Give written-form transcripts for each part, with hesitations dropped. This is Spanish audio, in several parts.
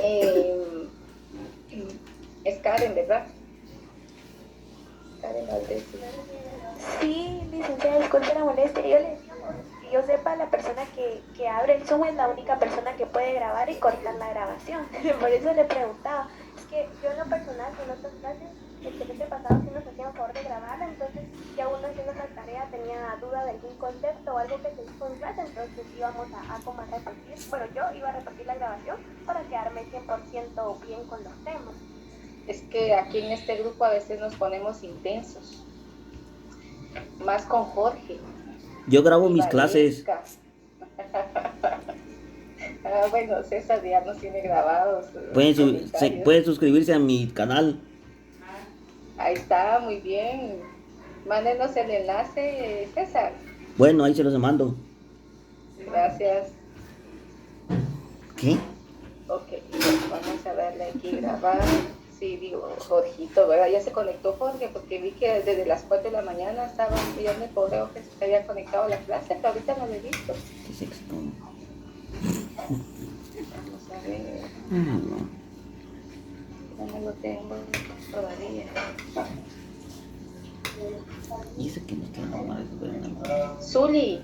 Eh, es Karen, ¿verdad? Karen Valdés. Sí, licenciada, disculpe la molestia. Yo le decía, que yo sepa, la persona que abre el Zoom es la única persona que puede grabar y cortar la grabación. Por eso le preguntaba. Es que yo en lo personal, en otras clases, el semestre pasado sí nos hacían favor de grabarla, entonces ya uno haciendo esa tarea tenía duda de algún concepto o algo que se hizo en clase, entonces íbamos a como a repetir. Bueno, yo iba a repetir la grabación para quedarme 100% bien con los temas. Es que aquí en este grupo a veces nos ponemos intensos. Más con Jorge. Yo grabo Y mis clases. Valesca. Bueno, César ya nos tiene grabados comentarios. Pueden suscribirse a mi canal. Ahí está, muy bien. Mándenos el enlace, César. Bueno, ahí se los mando. Gracias. ¿Qué? Ok, vamos a darle aquí grabar. Sí, digo, Jorgito, ¿verdad? Ya se conectó Jorge porque vi que desde las 4 de la mañana estaba enviando el correo que se había conectado a la clase, pero ahorita no lo he visto. ¿Qué sexto? Vamos a ver. No. No lo tengo todavía. Dice que no está normal. Zuli,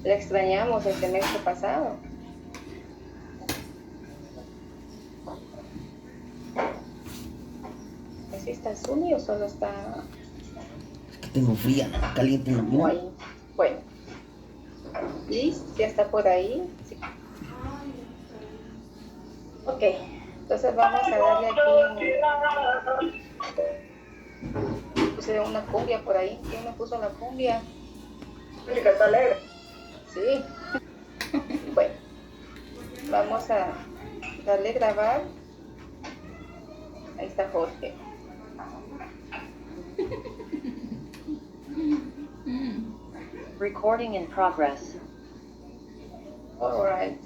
la extrañamos el semestre pasado. ¿Sí está Zuli o solo está...? Es que tengo fría, caliente en la mano. Ahí. Bueno. Liz, ya está por ahí. Sí. Ok, entonces vamos a darle aquí puse una cumbia por ahí. ¿Quién me puso la cumbia? Sí. Bueno, vamos a darle grabar. Ahí está Jorge. Recording in progress. Alright.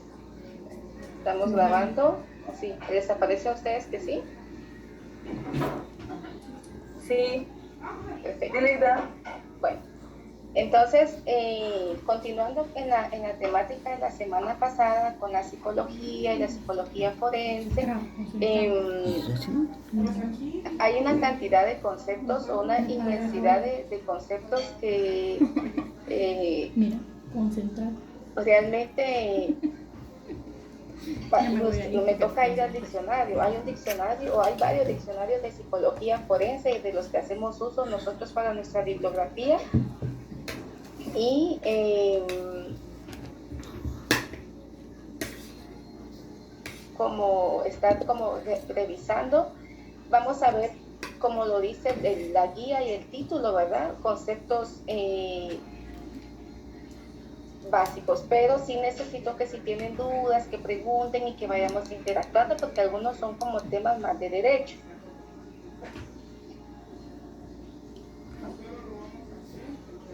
Estamos grabando. Sí, ¿les aparece a ustedes que sí? Sí. Perfecto. Linda. Bueno, entonces, continuando en la temática de la semana pasada con la psicología y la psicología forense, hay una cantidad de conceptos o una inmensidad de conceptos que realmente me toca ir al diccionario. Hay un diccionario o hay varios diccionarios de psicología forense de los que hacemos uso nosotros para nuestra bibliografía. Y como estar como revisando, vamos a ver, como lo dice la guía y el título, ¿verdad? Conceptos básicos, pero sí necesito que si tienen dudas, que pregunten y que vayamos interactuando, porque algunos son como temas más de derecho.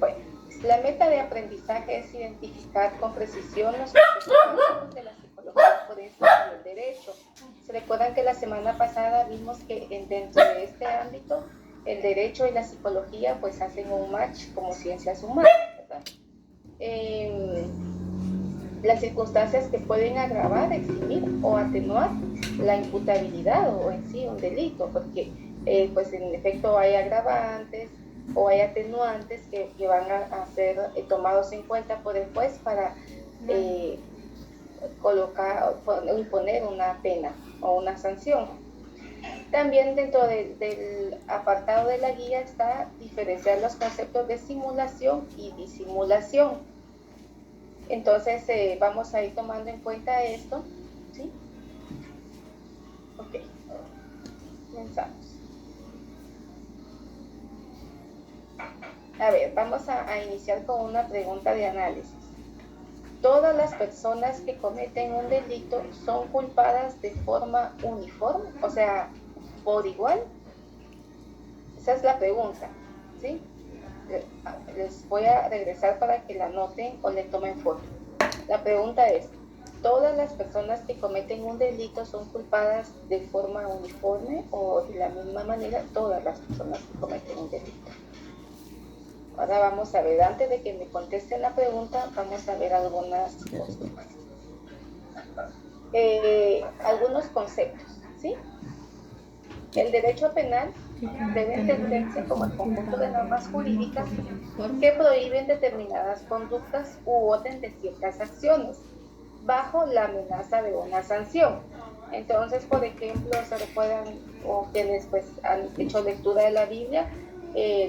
Bueno, la meta de aprendizaje es identificar con precisión los conceptos de la psicología forense y el derecho. Se recuerdan que la semana pasada vimos que dentro de este ámbito el derecho y la psicología pues hacen un match como ciencias humanas, ¿verdad? Las circunstancias que pueden agravar, eximir o atenuar la imputabilidad o en sí un delito, porque pues en efecto hay agravantes o hay atenuantes que van a ser tomados en cuenta por el juez para imponer una pena o una sanción. También dentro del apartado de la guía está diferenciar los conceptos de simulación y disimulación. Entonces vamos a ir tomando en cuenta esto, ¿sí? Ok, comenzamos. A ver, vamos a iniciar con una pregunta de análisis. ¿Todas las personas que cometen un delito son culpadas de forma uniforme? O sea, por igual. Esa es la pregunta, ¿sí? Les voy a regresar para que la anoten o le tomen foto. La pregunta es, ¿todas las personas que cometen un delito son culpadas de forma uniforme o de la misma manera todas las personas que cometen un delito? Ahora vamos a ver, antes de que me contesten la pregunta, vamos a ver algunas cosas. algunos conceptos, ¿sí? El derecho penal debe entenderse como el conjunto de normas jurídicas que prohíben determinadas conductas u orden de ciertas acciones bajo la amenaza de una sanción. Entonces, por ejemplo, se recuerdan o quienes pues han hecho lectura de la Biblia,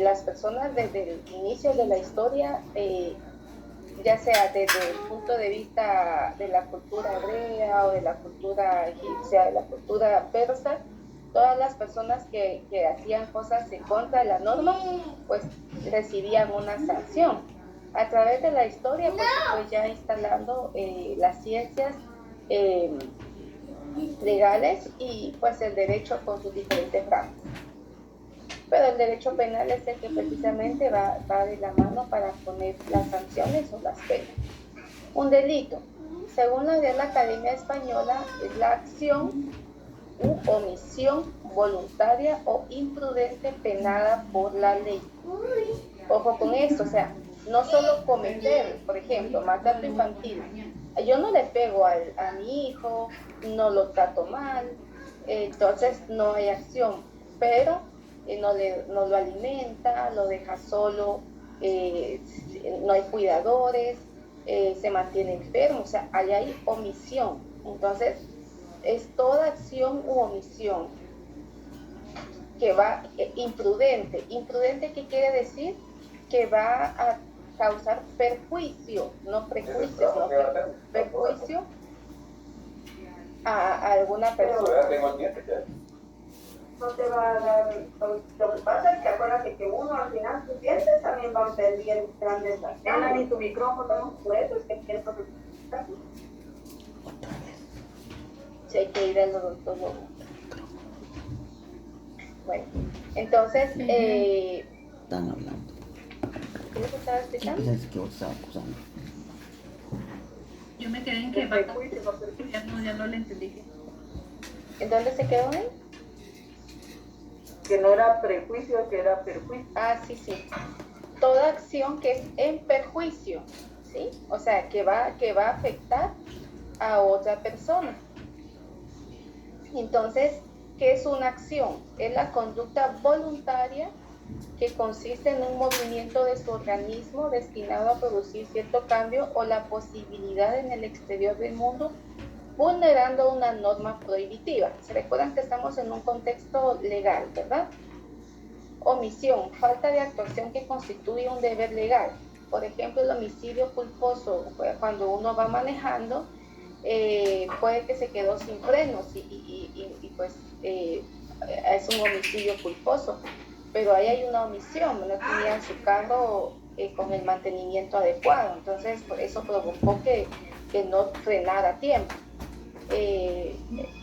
las personas desde el inicio de la historia, ya sea desde el punto de vista de la cultura hebrea o de la cultura egipcia, de la cultura persa, todas las personas que hacían cosas en contra de la norma, pues recibían una sanción. A través de la historia, pues se fue ya instalando las ciencias legales y pues el derecho con sus diferentes ramas. Pero el derecho penal es el que precisamente va de la mano para poner las sanciones o las penas. Un delito, según la Real Academia Española, es la acción u omisión voluntaria o imprudente penada por la ley. Ojo con esto, o sea, no solo cometer, por ejemplo, maltrato infantil. Yo no le pego a mi hijo, no lo trato mal, entonces no hay acción, pero no lo alimenta, lo deja solo, no hay cuidadores, se mantiene enfermo, o sea, ahí hay omisión. Entonces, es toda acción u omisión que va imprudente. ¿Imprudente qué quiere decir? Que va a causar perjuicio, no prejuicio, sino perjuicio a alguna persona. No te va a dar, lo que pasa es que acuérdate que uno al final tus dientes también van a perder grandes acciones y tu micrófono, por eso es que pienso que Si hay que ir al odontólogo. Bueno, entonces, Están hablando. ¿qué les estaba explicando? Fíjense que vos estaba acusando. Yo me quedé en que va ya no le entendí. ¿En dónde se quedó él? que no era prejuicio, que era perjuicio. Ah, sí, sí. Toda acción que es en perjuicio, ¿sí? O sea, que va a afectar a otra persona. Entonces, ¿qué es una acción? Es la conducta voluntaria que consiste en un movimiento de su organismo destinado a producir cierto cambio o la posibilidad en el exterior del mundo, vulnerando una norma prohibitiva. Se recuerdan que estamos en un contexto legal, ¿verdad? Omisión, falta de actuación que constituye un deber legal. Por ejemplo, el homicidio culposo, cuando uno va manejando, puede que se quedó sin frenos y pues es un homicidio culposo, pero ahí hay una omisión, no tenía su carro con el mantenimiento adecuado, entonces eso provocó que no frenara a tiempo.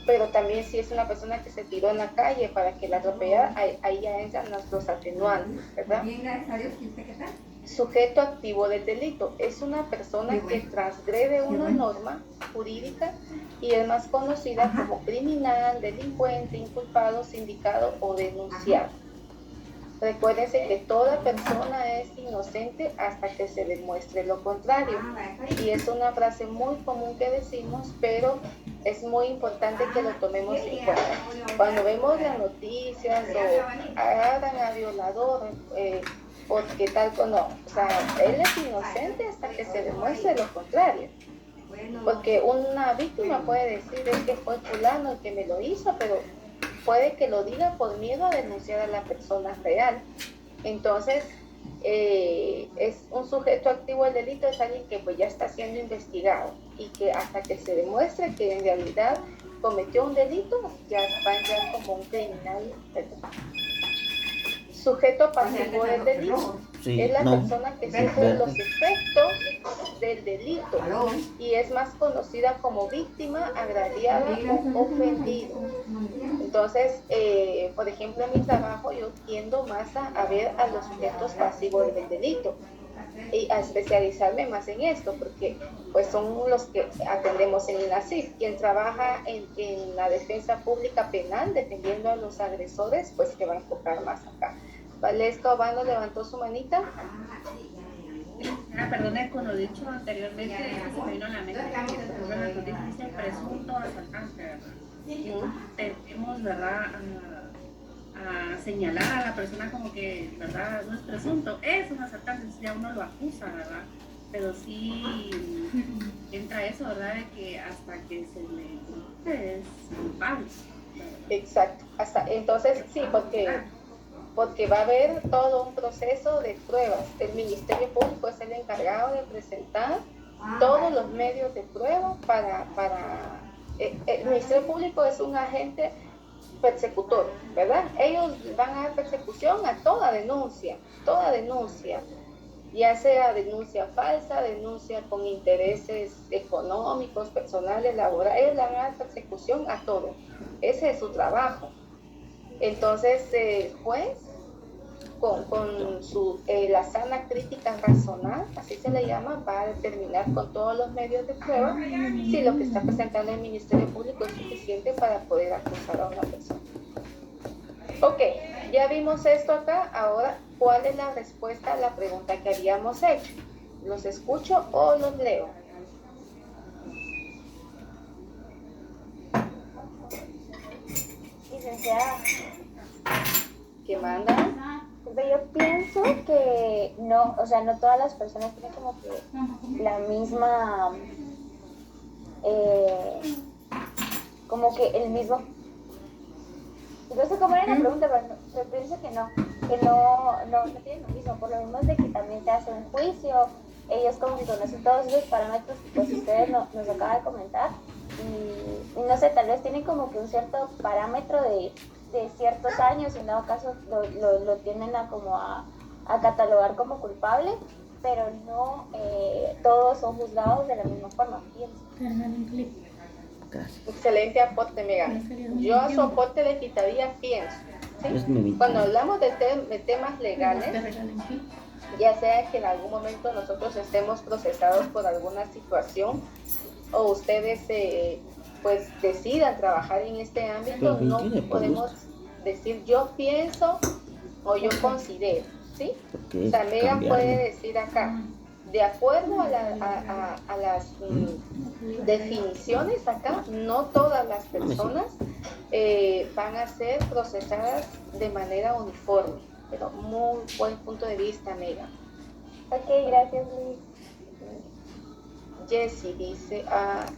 Pero también si es una persona que se tiró en la calle para que la atropellara, ahí ya entran los atenuantes, ¿verdad? Sujeto activo del delito es una persona que transgrede una norma jurídica y es más conocida como criminal, delincuente, inculpado, sindicado o denunciado. Recuérdense que toda persona es inocente hasta que se demuestre lo contrario. Y es una frase muy común que decimos, pero es muy importante que lo tomemos en cuenta. Cuando vemos las noticias o agarran a violador, o qué tal con no, o sea, él es inocente hasta que se demuestre lo contrario. Porque una víctima puede decir, es que fue fulano el que me lo hizo, pero puede que lo diga por miedo a denunciar a la persona real. Entonces, es un sujeto activo del delito, es alguien que pues ya está siendo investigado y que hasta que se demuestre que en realidad cometió un delito, ya va a entrar como un criminal. Sujeto pasivo del delito. Sí, es la no. persona que sufre los efectos del delito y es más conocida como víctima, agraviada o ofendido. Entonces, por ejemplo, en mi trabajo yo tiendo más a ver a los sujetos pasivos del delito y a especializarme más en esto, porque pues son los que atendemos en el ASIF. Quien trabaja en la defensa pública penal, defendiendo a los agresores, pues que va a enfocar más acá. Valesca Obando levantó su manita. Perdone, con lo dicho anteriormente, se me vino a la mente que por ejemplo, en la noticia dice presunto asaltante, ¿verdad? Tendemos, ¿verdad?, a señalar a la persona como que, ¿verdad?, no es presunto, es un asaltante, entonces ya uno lo acusa, ¿verdad? Pero sí entra eso, ¿verdad?, de que hasta que se le compruebe es culpable. Exacto. Hasta entonces sí, porque va a haber todo un proceso de pruebas. El Ministerio Público es el encargado de presentar todos los medios de prueba el Ministerio Público es un agente persecutor, ¿verdad? Ellos van a dar persecución a toda denuncia, ya sea denuncia falsa, denuncia con intereses económicos, personales, laborales, ellos le van a dar persecución a todo. Ese es su trabajo. Entonces, el juez, la sana crítica razonal, así se le llama, va a determinar con todos los medios de prueba si lo que está presentando el Ministerio Público es suficiente para poder acusar a una persona. Ok, ya vimos esto acá. Ahora, ¿cuál es la respuesta a la pregunta que habíamos hecho? ¿Los escucho o los leo? Licenciada, ¿Qué manda? yo pienso que no, o sea, no todas las personas tienen como que la misma, como que el mismo, no sé cómo era la pregunta, pero pienso que no tienen lo mismo, por lo mismo de que también se hace un juicio, ellos como que conocen todos esos parámetros que pues ustedes nos acaban de comentar, y no sé, tal vez tienen como que un cierto parámetro de ciertos años, y en dado caso lo tienden a catalogar como culpable, pero no todos son juzgados de la misma forma, pienso. Gracias. Excelente aporte, Megan. Yo a su aporte le quitaría pienso. ¿Sí? Cuando hablamos de temas legales, ya sea que en algún momento nosotros estemos procesados por alguna situación o ustedes pues decidan trabajar en este ámbito, no podemos decir yo pienso o yo considero, ¿sí? O sea, Megan puede decir acá, de acuerdo a las definiciones acá, no todas las personas van a ser procesadas de manera uniforme, pero muy buen punto de vista, Megan. Ok, gracias, Luis. Jessie dice,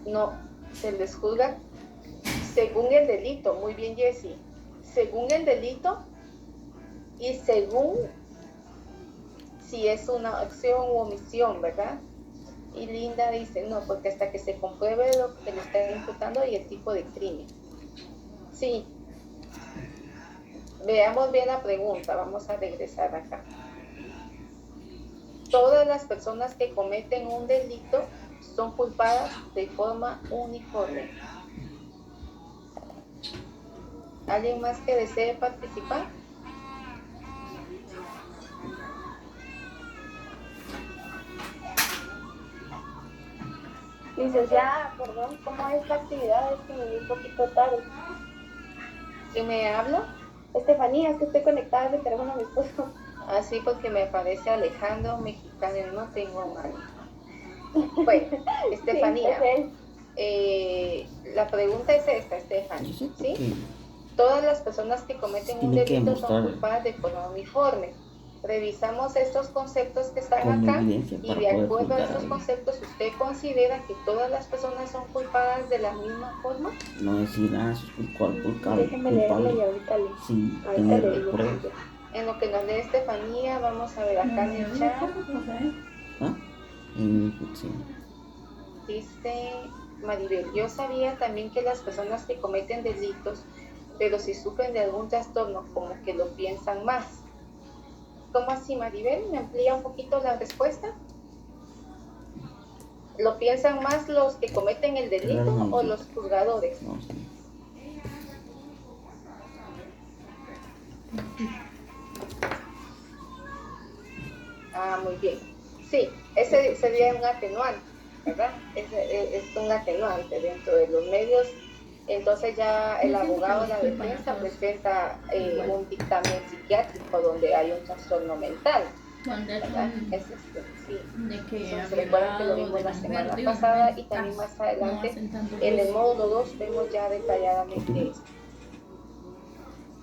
no, se les juzga según el delito. Muy bien, Jessie. Según el delito y según si es una acción u omisión, ¿verdad? Y Linda dice, no, porque hasta que se compruebe lo que le está imputando y el tipo de crimen. Sí. Veamos bien la pregunta, vamos a regresar acá. Todas las personas que cometen un delito son culpadas de forma uniforme. ¿Alguien más que desee participar? Licenciada, perdón, ¿cómo es la actividad? Es que me vi un poquito tarde. ¿Quién me habla? Estefanía, es que estoy conectada al teléfono a mi esposo. Así porque me aparece Alejandro Mexicano y no tengo nadie. Bueno, Estefanía, la pregunta es esta, Estefanía, ¿sí? Todas las personas que cometen un delito son culpadas de forma uniforme. Revisamos estos conceptos que están acá y de acuerdo a estos conceptos, ¿usted considera que todas las personas son culpadas de la misma forma? No decir nada, eso es culpable. Déjenme leerle y ahorita le... Sin tener pruebas. En lo que nos lee Estefanía, vamos a ver acá en el chat. ¿Ah? Sí. Dice Maribel, yo sabía también que las personas que cometen delitos, pero si sufren de algún trastorno, como que lo piensan más. ¿Cómo así, Maribel? ¿Me amplía un poquito la respuesta? ¿Lo piensan más los que cometen el delito o los juzgadores? No, sí. Muy bien. Sí, ese sería un atenuante, ¿verdad? Es un atenuante dentro de los medios. Entonces ya el abogado de la defensa presenta un dictamen psiquiátrico donde hay un trastorno mental. Cuando es ¿verdad? un- Es sí. de que Entonces, recuerden que lo vimos la semana pasada y también más adelante en el módulo 2 vemos ya detalladamente esto.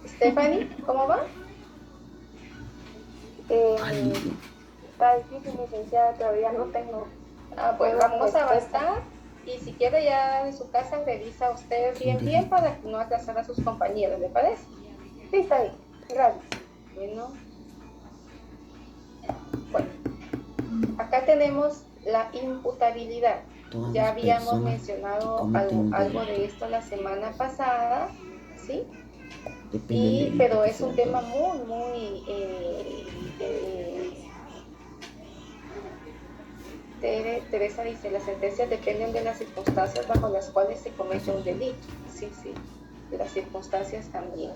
Stephanie, ¿cómo va? Está difícil, licenciada, todavía no tengo. Pues vamos a respuesta. avanzar y si quiere ya en su casa revisa usted bien para no atrasar a sus compañeros, ¿le parece? Sí, está bien. Gracias. Bueno, acá tenemos la imputabilidad. Todas Ya las habíamos personas mencionado que cometen un algo de delito, esto la semana pasada, ¿sí? depende del Pero delito que es un sea tema todo. muy Teresa dice, las sentencias dependen de las circunstancias bajo las cuales se comete un delito. Sí, de las circunstancias también.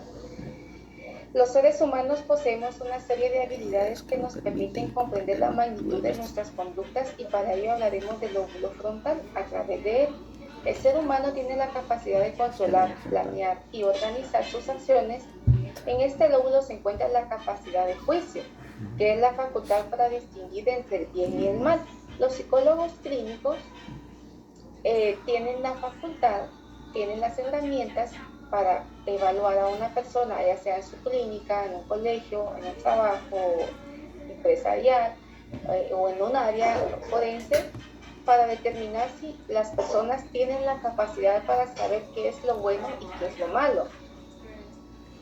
Los seres humanos poseemos una serie de habilidades que nos permiten comprender la magnitud de nuestras conductas y para ello hablaremos del lóbulo frontal a través de él. El ser humano tiene la capacidad de controlar, planear y organizar sus acciones. En este lóbulo se encuentra la capacidad de juicio, que es la facultad para distinguir entre el bien y el mal. Los psicólogos clínicos tienen la facultad, tienen las herramientas para evaluar a una persona, ya sea en su clínica, en un colegio, en un trabajo empresarial o en un área forense, para determinar si las personas tienen la capacidad para saber qué es lo bueno y qué es lo malo.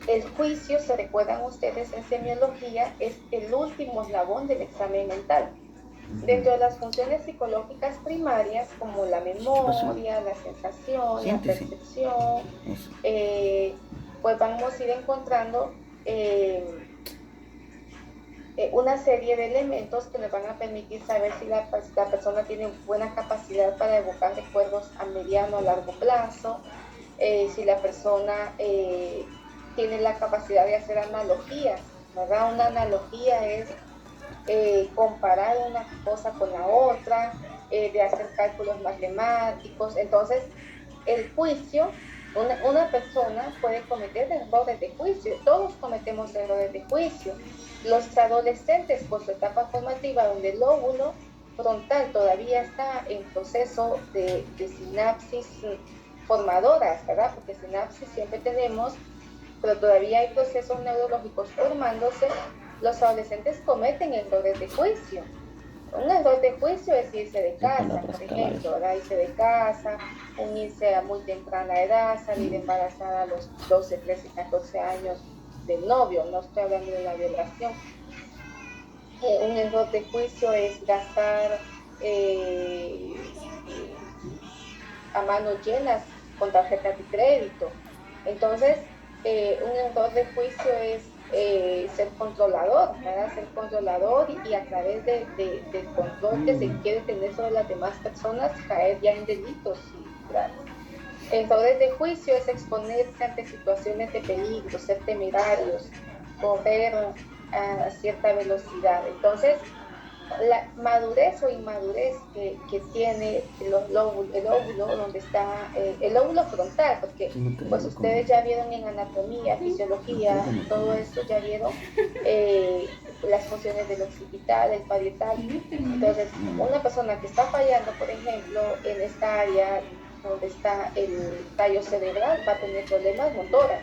El juicio, se recuerdan ustedes en semiología, es el último eslabón del examen mental. Dentro de las funciones psicológicas primarias, como la memoria, la sensación, la percepción, pues vamos a ir encontrando una serie de elementos que nos van a permitir saber si la persona tiene buena capacidad para evocar recuerdos a mediano o largo plazo, si la persona tiene la capacidad de hacer analogías, ¿verdad? Una analogía es comparar una cosa con la otra, de hacer cálculos matemáticos. Entonces, el juicio, una persona puede cometer errores de juicio, todos cometemos errores de juicio. Los adolescentes, por su etapa formativa, donde el lóbulo frontal todavía está en proceso de sinapsis formadoras, ¿verdad? Porque sinapsis siempre tenemos, pero todavía hay procesos neurológicos formándose. Los adolescentes cometen errores de juicio. Un error de juicio es irse de casa, por ejemplo, ¿verdad? Irse de casa, unirse a muy temprana edad, salir embarazada a los 12, 13, 14 años del novio, no estoy hablando de la violación. Un error de juicio es gastar a manos llenas con tarjetas de crédito. Entonces, un error de juicio es ser controlador, ¿verdad? Ser controlador y a través del control que se quiere tener sobre las demás personas, caer ya en delitos. ¿Verdad? Errores de juicio es exponerse ante situaciones de peligro, ser temerarios, correr a cierta velocidad. Entonces, la madurez o inmadurez que tiene el óvulo donde está el óvulo frontal, porque pues ustedes ya vieron en anatomía, fisiología, todo esto ya vieron las funciones del occipital, el parietal. Entonces, una persona que está fallando, por ejemplo, en esta área donde está el tallo cerebral, va a tener problemas motoras,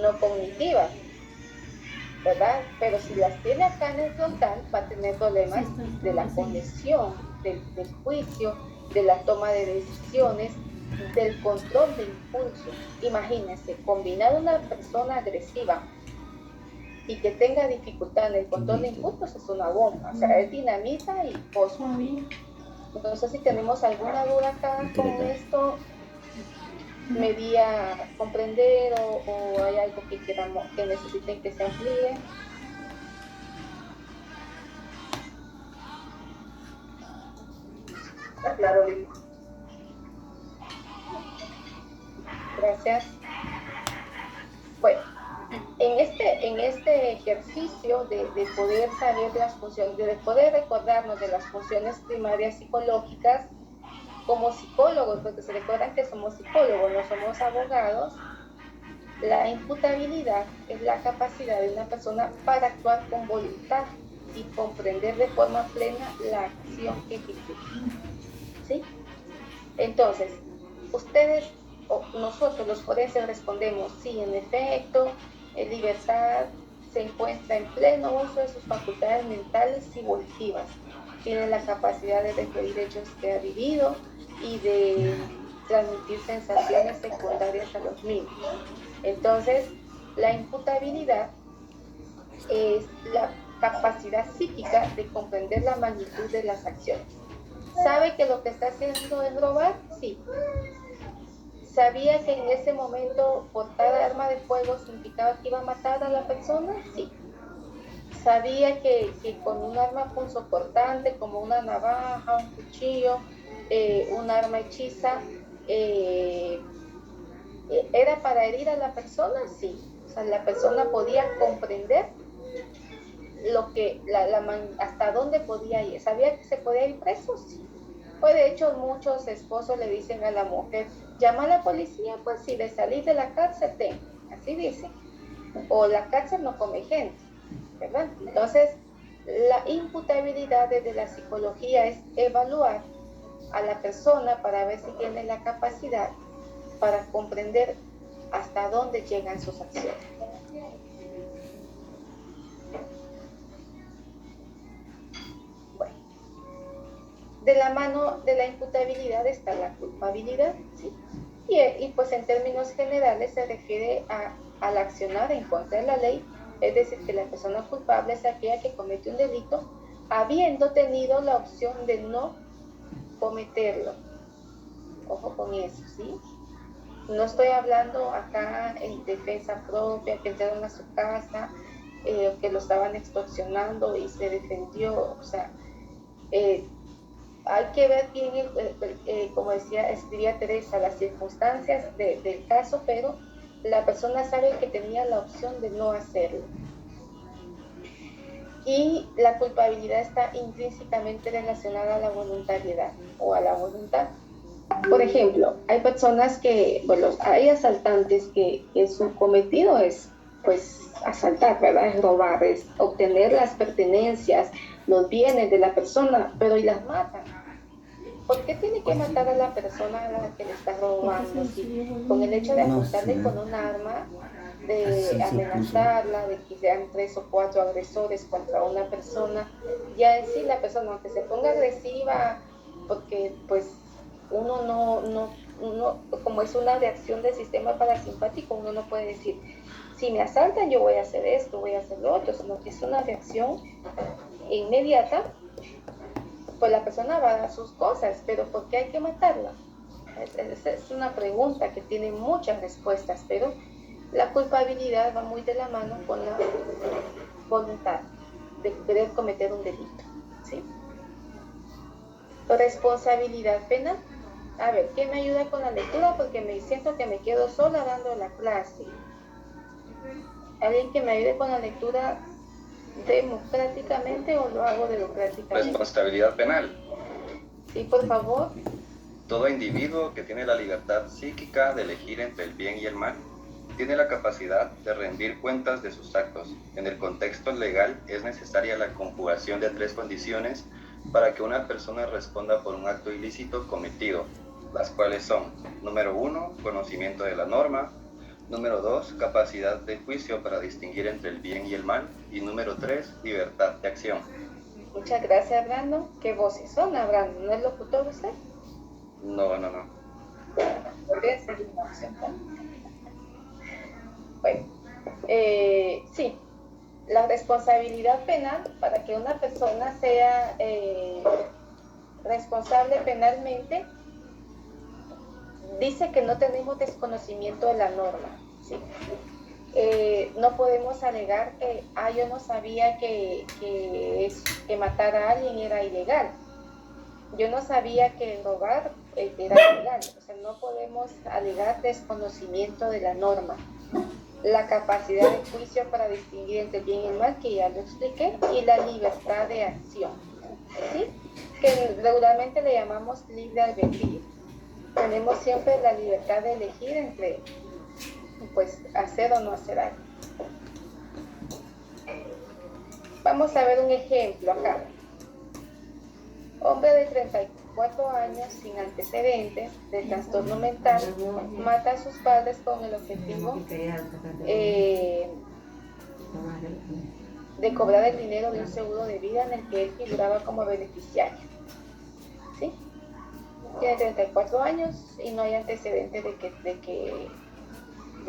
no cognitivas, ¿verdad? Pero si las tiene acá en el frontal, va a tener problemas de la conexión, del juicio, de la toma de decisiones, del control de impulsos. Imagínense, combinar una persona agresiva y que tenga dificultad en el control de impulsos es una bomba, o sea, es dinamita y fósforo. Entonces, si tenemos alguna duda acá con esto, me di a comprender o hay algo que necesiten que se amplíe. Claro, gracias. Bueno, en este ejercicio de poder saber las funciones, de poder recordarnos de las funciones primarias psicológicas, como psicólogos, porque se recuerdan que somos psicólogos, no somos abogados, la imputabilidad es la capacidad de una persona para actuar con voluntad y comprender de forma plena la acción que ejecuta. ¿Sí? Entonces, ustedes o nosotros los forenses respondemos, sí, en efecto, en libertad, se encuentra en pleno uso de sus facultades mentales y volitivas, tiene la capacidad de referir hechos que ha vivido y de transmitir sensaciones secundarias a los mismos. Entonces, la imputabilidad es la capacidad psíquica de comprender la magnitud de las acciones. ¿Sabe que lo que está haciendo es robar? Sí. ¿Sabía que en ese momento portar arma de fuego significaba que iba a matar a la persona? Sí. ¿Sabía que con un arma punzocortante como una navaja, un cuchillo, un arma hechiza, era para herir a la persona? Sí. O sea, la persona podía comprender lo que, hasta dónde podía ir. ¿Sabía que se podía ir preso? Sí. Pues de hecho muchos esposos le dicen a la mujer, llama a la policía, pues si de salir de la cárcel, así dicen. O la cárcel no come gente, ¿verdad? Entonces, la imputabilidad desde la psicología es evaluar a la persona para ver si tiene la capacidad para comprender hasta dónde llegan sus acciones. Bueno, de la mano de la imputabilidad está la culpabilidad, ¿sí? Y pues en términos generales se refiere al accionar en contra de la ley, es decir, que la persona culpable es aquella que comete un delito habiendo tenido la opción de no cometerlo. Ojo con eso, ¿sí? No estoy hablando acá en defensa propia, que entraron a su casa, que lo estaban extorsionando y se defendió. O sea, hay que ver bien, como escribía Teresa, las circunstancias del caso, pero la persona sabe que tenía la opción de no hacerlo. Y la culpabilidad está intrínsecamente relacionada a la voluntariedad o a la voluntad. Por ejemplo, hay personas que, bueno, hay asaltantes que su cometido es, pues, asaltar, ¿verdad? Es robar, es obtener las pertenencias, los bienes de la persona, pero y las matan. ¿Por qué tiene que matar a la persona a la que le está robando? ¿Sí? Con el hecho de apuntarle con un arma, de amenazarla, de que sean 3 o 4 agresores contra una persona, ya en sí la persona, aunque se ponga agresiva, porque pues uno no, como es una reacción del sistema parasimpático, uno no puede decir, si me asaltan yo voy a hacer esto, voy a hacer lo otro, sino que es una reacción inmediata, pues la persona va a dar sus cosas, pero ¿por qué hay que matarla? Es una pregunta que tiene muchas respuestas, pero la culpabilidad va muy de la mano con la voluntad de querer cometer un delito, ¿sí? Responsabilidad penal. A ver, ¿quién me ayuda con la lectura? Porque me siento que me quedo sola dando la clase. ¿Alguien que me ayude con la lectura democráticamente o lo hago democráticamente? Responsabilidad penal. Sí, por favor. Todo individuo que tiene la libertad psíquica de elegir entre el bien y el mal tiene la capacidad de rendir cuentas de sus actos. En el contexto legal es necesaria la conjugación de 3 condiciones para que una persona responda por un acto ilícito cometido, las cuales son: número 1, conocimiento de la norma; número 2, capacidad de juicio para distinguir entre el bien y el mal; y número 3, libertad de acción. Muchas gracias, Brandon. ¿Qué voces son, Brandon? ¿No es locutor usted? No. ¿Podría seguir una opción? Bueno, sí, la responsabilidad penal, para que una persona sea responsable penalmente, dice que no tenemos desconocimiento de la norma, ¿sí? No podemos alegar que yo no sabía que matar a alguien era ilegal, yo no sabía que robar era ilegal. O sea, no podemos alegar desconocimiento de la norma. La capacidad de juicio para distinguir entre el bien y el mal, que ya lo expliqué, y la libertad de acción, ¿sí? Que regularmente le llamamos libre albedrío. Tenemos siempre la libertad de elegir entre, pues, hacer o no hacer algo. Vamos a ver un ejemplo acá. Hombre de 34 años sin antecedentes de trastorno mental mata a sus padres con el objetivo de cobrar el dinero de un seguro de vida en el que él figuraba como beneficiario. ¿Sí? Tiene 34 años y no hay antecedentes de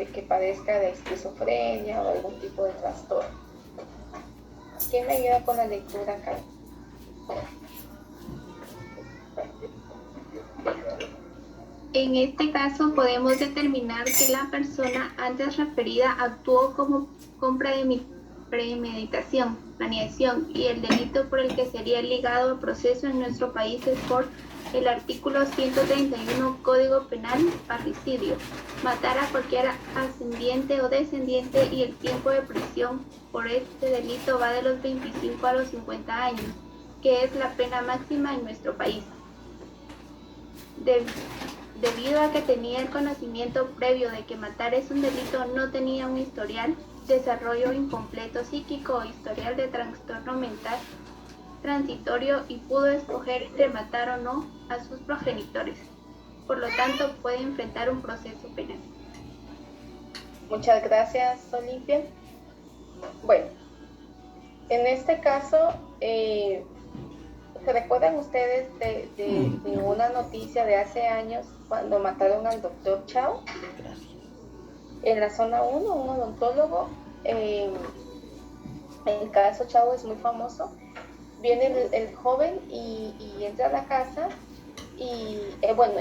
que padezca de esquizofrenia o algún tipo de trastorno. ¿Quién me ayuda con la lectura acá? En este caso podemos determinar que la persona antes referida actuó con premeditación, planeación, y el delito por el que sería ligado a proceso en nuestro país es por el artículo 131 Código Penal, parricidio, matar a cualquier ascendiente o descendiente, y el tiempo de prisión por este delito va de los 25 a los 50 años, que es la pena máxima en nuestro país. Debido a que tenía el conocimiento previo de que matar es un delito, no tenía un historial, desarrollo incompleto psíquico o historial de trastorno mental transitorio y pudo escoger entre matar o no a sus progenitores. Por lo tanto, puede enfrentar un proceso penal. Muchas gracias, Olimpia. Bueno, en este caso, ¿se recuerdan ustedes de una noticia de hace años cuando mataron al doctor Chao? En la zona 1, un odontólogo, el caso Chao es muy famoso. Viene el joven y entra a la casa y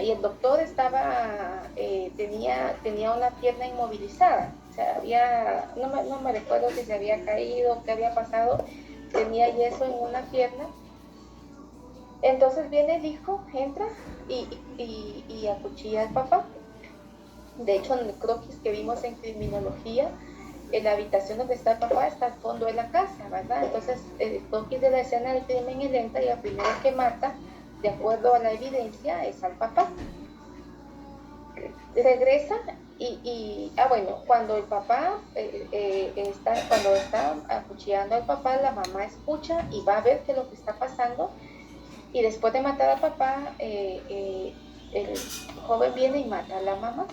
y el doctor tenía una pierna inmovilizada. O sea, no me recuerdo si se había caído, qué había pasado, tenía yeso en una pierna. Entonces viene el hijo, entra y acuchilla al papá. De hecho, en el croquis que vimos en criminología, en la habitación donde está el papá está al fondo de la casa, ¿verdad? Entonces, el croquis de la escena del crimen es lenta y el primero que mata, de acuerdo a la evidencia, es al papá. Regresa cuando el papá cuando está acuchillando al papá, la mamá escucha y va a ver qué es lo que está pasando. Y después de matar al papá, el joven viene y mata a la mamá.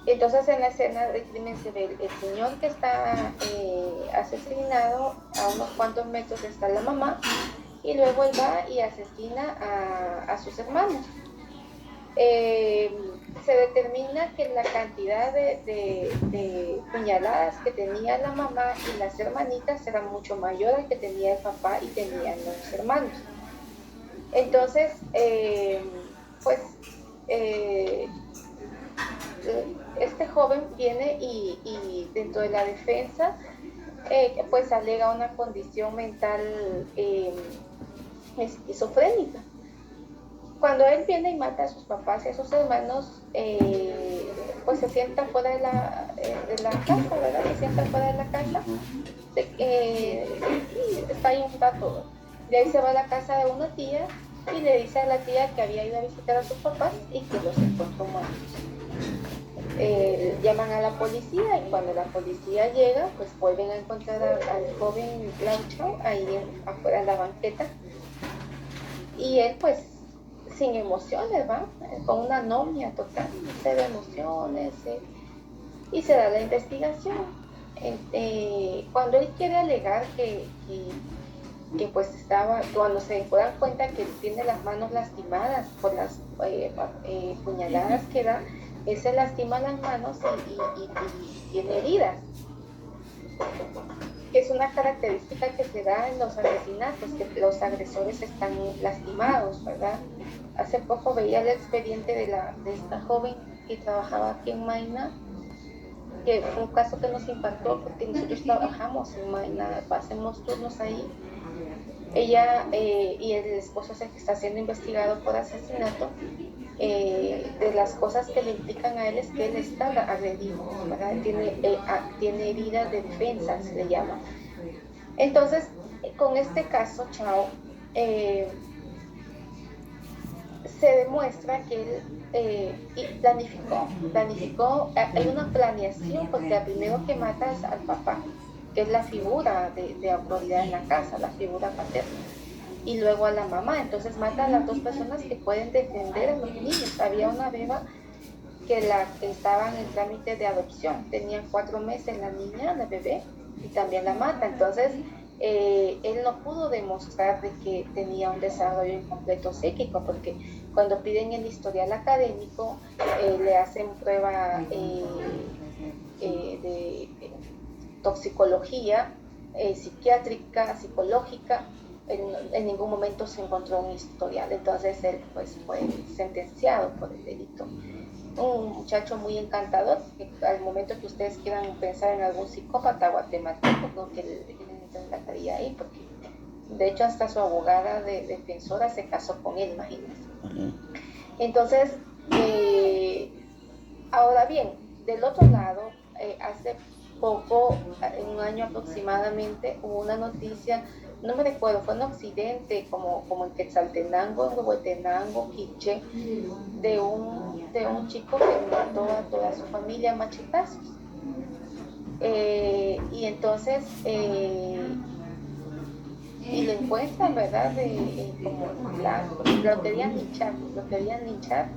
Entonces en la escena del crimen se ve el señor que está asesinado, a unos cuantos metros está la mamá, y luego él va y asesina a sus hermanos. Se determina que la cantidad de puñaladas que tenía la mamá y las hermanitas era mucho mayor al que tenía el papá y tenían los hermanos. Entonces, este joven viene y dentro de la defensa pues alega una condición mental esquizofrénica. Cuando él viene y mata a sus papás y a sus hermanos, pues se sienta fuera de la casa, ¿verdad? Se sienta fuera de la casa, está ahí un rato. De ahí se va a la casa de una tía y le dice a la tía que había ido a visitar a sus papás y que los encontró muertos. Llaman a la policía y cuando la policía llega, pues vuelven a encontrar al joven Laucha ahí afuera en la banqueta. Y él pues sin emociones, ¿va? Con una anomia total, cero emociones, y se da la investigación. Cuando él quiere alegar que pues cuando se dan cuenta que tiene las manos lastimadas por las puñaladas que da, él se lastima las manos y tiene heridas. Es una característica que se da en los asesinatos, que los agresores están lastimados, ¿verdad? Hace poco veía el expediente de esta joven que trabajaba aquí en Maina, que fue un caso que nos impactó porque nosotros trabajamos en Maina, hacemos turnos ahí. Ella y el esposo es el que está siendo investigado por asesinato. De las cosas que le implican a él es que él está agredido, ¿verdad? Tiene heridas de defensa, se le llama. Entonces, con este caso, Chao, se demuestra que él planificó, hay una planeación, porque el primero que mata es al papá, que es la figura de autoridad en la casa, la figura paterna, y luego a la mamá. Entonces mata a las dos personas que pueden defender a los niños. Había una beba que estaba en el trámite de adopción, tenía 4 meses la niña, la bebé, y también la mata. Entonces él no pudo demostrar de que tenía un desarrollo incompleto psíquico, porque cuando piden el historial académico le hacen prueba de toxicología, psiquiátrica, psicológica. En ningún momento se encontró un historial. Entonces él pues fue sentenciado por el delito. Un muchacho muy encantador, que al momento que ustedes quieran pensar en algún psicópata guatemalteco, creo que le encantaría ahí, porque de hecho hasta su abogada defensora se casó con él, imagínense. Entonces, ahora bien, del otro lado, hace poco, en un año aproximadamente, hubo una noticia, no me recuerdo, fue en Occidente, como en Quetzaltenango, en Huehuetenango, Quiché, de un chico que mató a toda su familia a machetazos. Y entonces, y lo encuentran, ¿verdad? Lo querían linchar.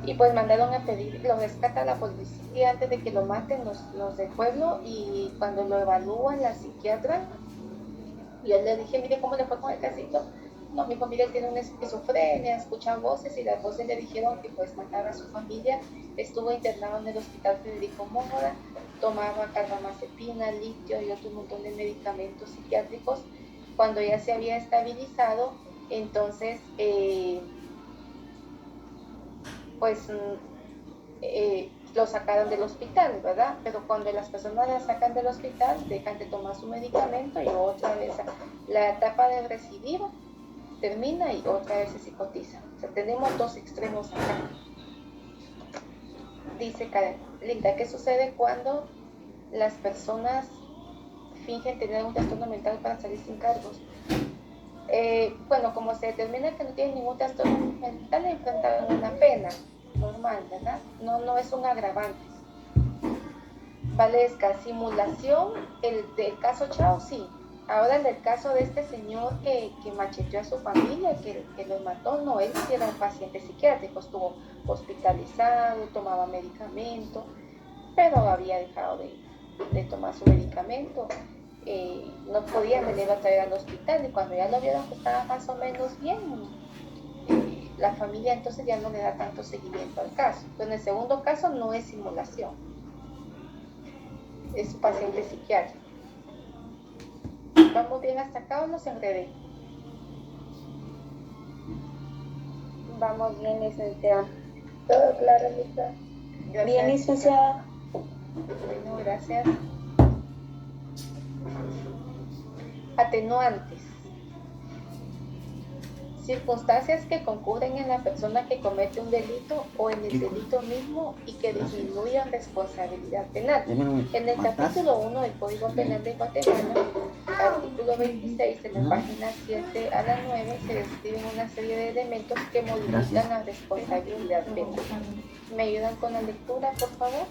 Y pues mandaron a pedir, lo rescata la policía antes de que lo maten los del pueblo, y cuando lo evalúan la psiquiatra, yo le dije, mire cómo le fue con el casito. No, mi familia tiene una esquizofrenia, escuchan voces, y las voces le dijeron que pues mataba a su familia. Estuvo internado en el hospital Federico Moura, tomaba carbamazepina, litio y otro montón de medicamentos psiquiátricos. Cuando ya se había estabilizado, entonces lo sacaron del hospital, ¿verdad? Pero cuando las personas la sacan del hospital, dejan de tomar su medicamento y otra vez la etapa de recidiva termina y otra vez se psicotiza. O sea, tenemos dos extremos acá. Dice Karen, Linda, ¿qué sucede cuando las personas fingen tener un trastorno mental para salir sin cargos? Bueno, como se determina que no tienen ningún trastorno mental, enfrentan una pena normal, ¿verdad? No es un agravante. Valesca, simulación, el del caso Chao, sí. Ahora en el caso de este señor que macheteó a su familia, que lo mató, no, él sí era un paciente psiquiátrico, estuvo hospitalizado, tomaba medicamento, pero había dejado de tomar su medicamento. No podían venirlo a traer al hospital, y cuando ya lo vieron que estaba más o menos bien, la familia entonces ya no le da tanto seguimiento al caso. Pero en el segundo caso no es simulación, es un paciente psiquiátrico. ¿Vamos bien hasta acá o nos enredé? Vamos bien, licenciada. ¿Todo claro, Lisa? Gracias. Bien, licenciada. Bueno, gracias. Atenuantes. Circunstancias que concurren en la persona que comete un delito o en el delito mismo y que disminuyan responsabilidad penal. En el capítulo 1 del Código Penal de Guatemala, artículo 26, de la página 7 a la 9, se describen una serie de elementos que modifican la responsabilidad penal. ¿Me ayudan con la lectura, por favor?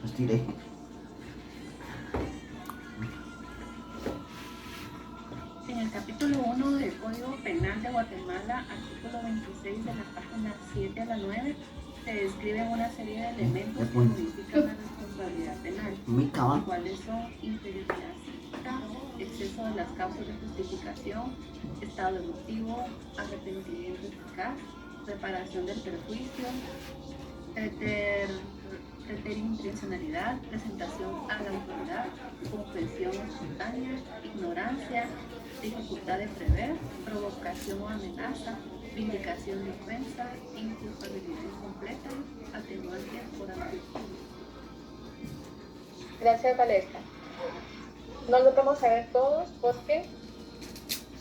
Estiré. En el capítulo 1 del Código Penal de Guatemala, artículo 26 de la página 7 a la 9, se describen una serie de elementos que modifican la responsabilidad penal, cuáles son inferioridad psíquica, exceso de las causas de justificación, estado emotivo, arrepentimiento eficaz, reparación del perjuicio, preterintencionalidad, presentación a la autoridad, confesión espontánea, ignorancia, dificultad de prever, provocación o amenaza, vindicación de ofensa, inculpabilidad incompleta, atenuantes por actitud. Gracias, Valesca. No lo vamos a ver todos porque,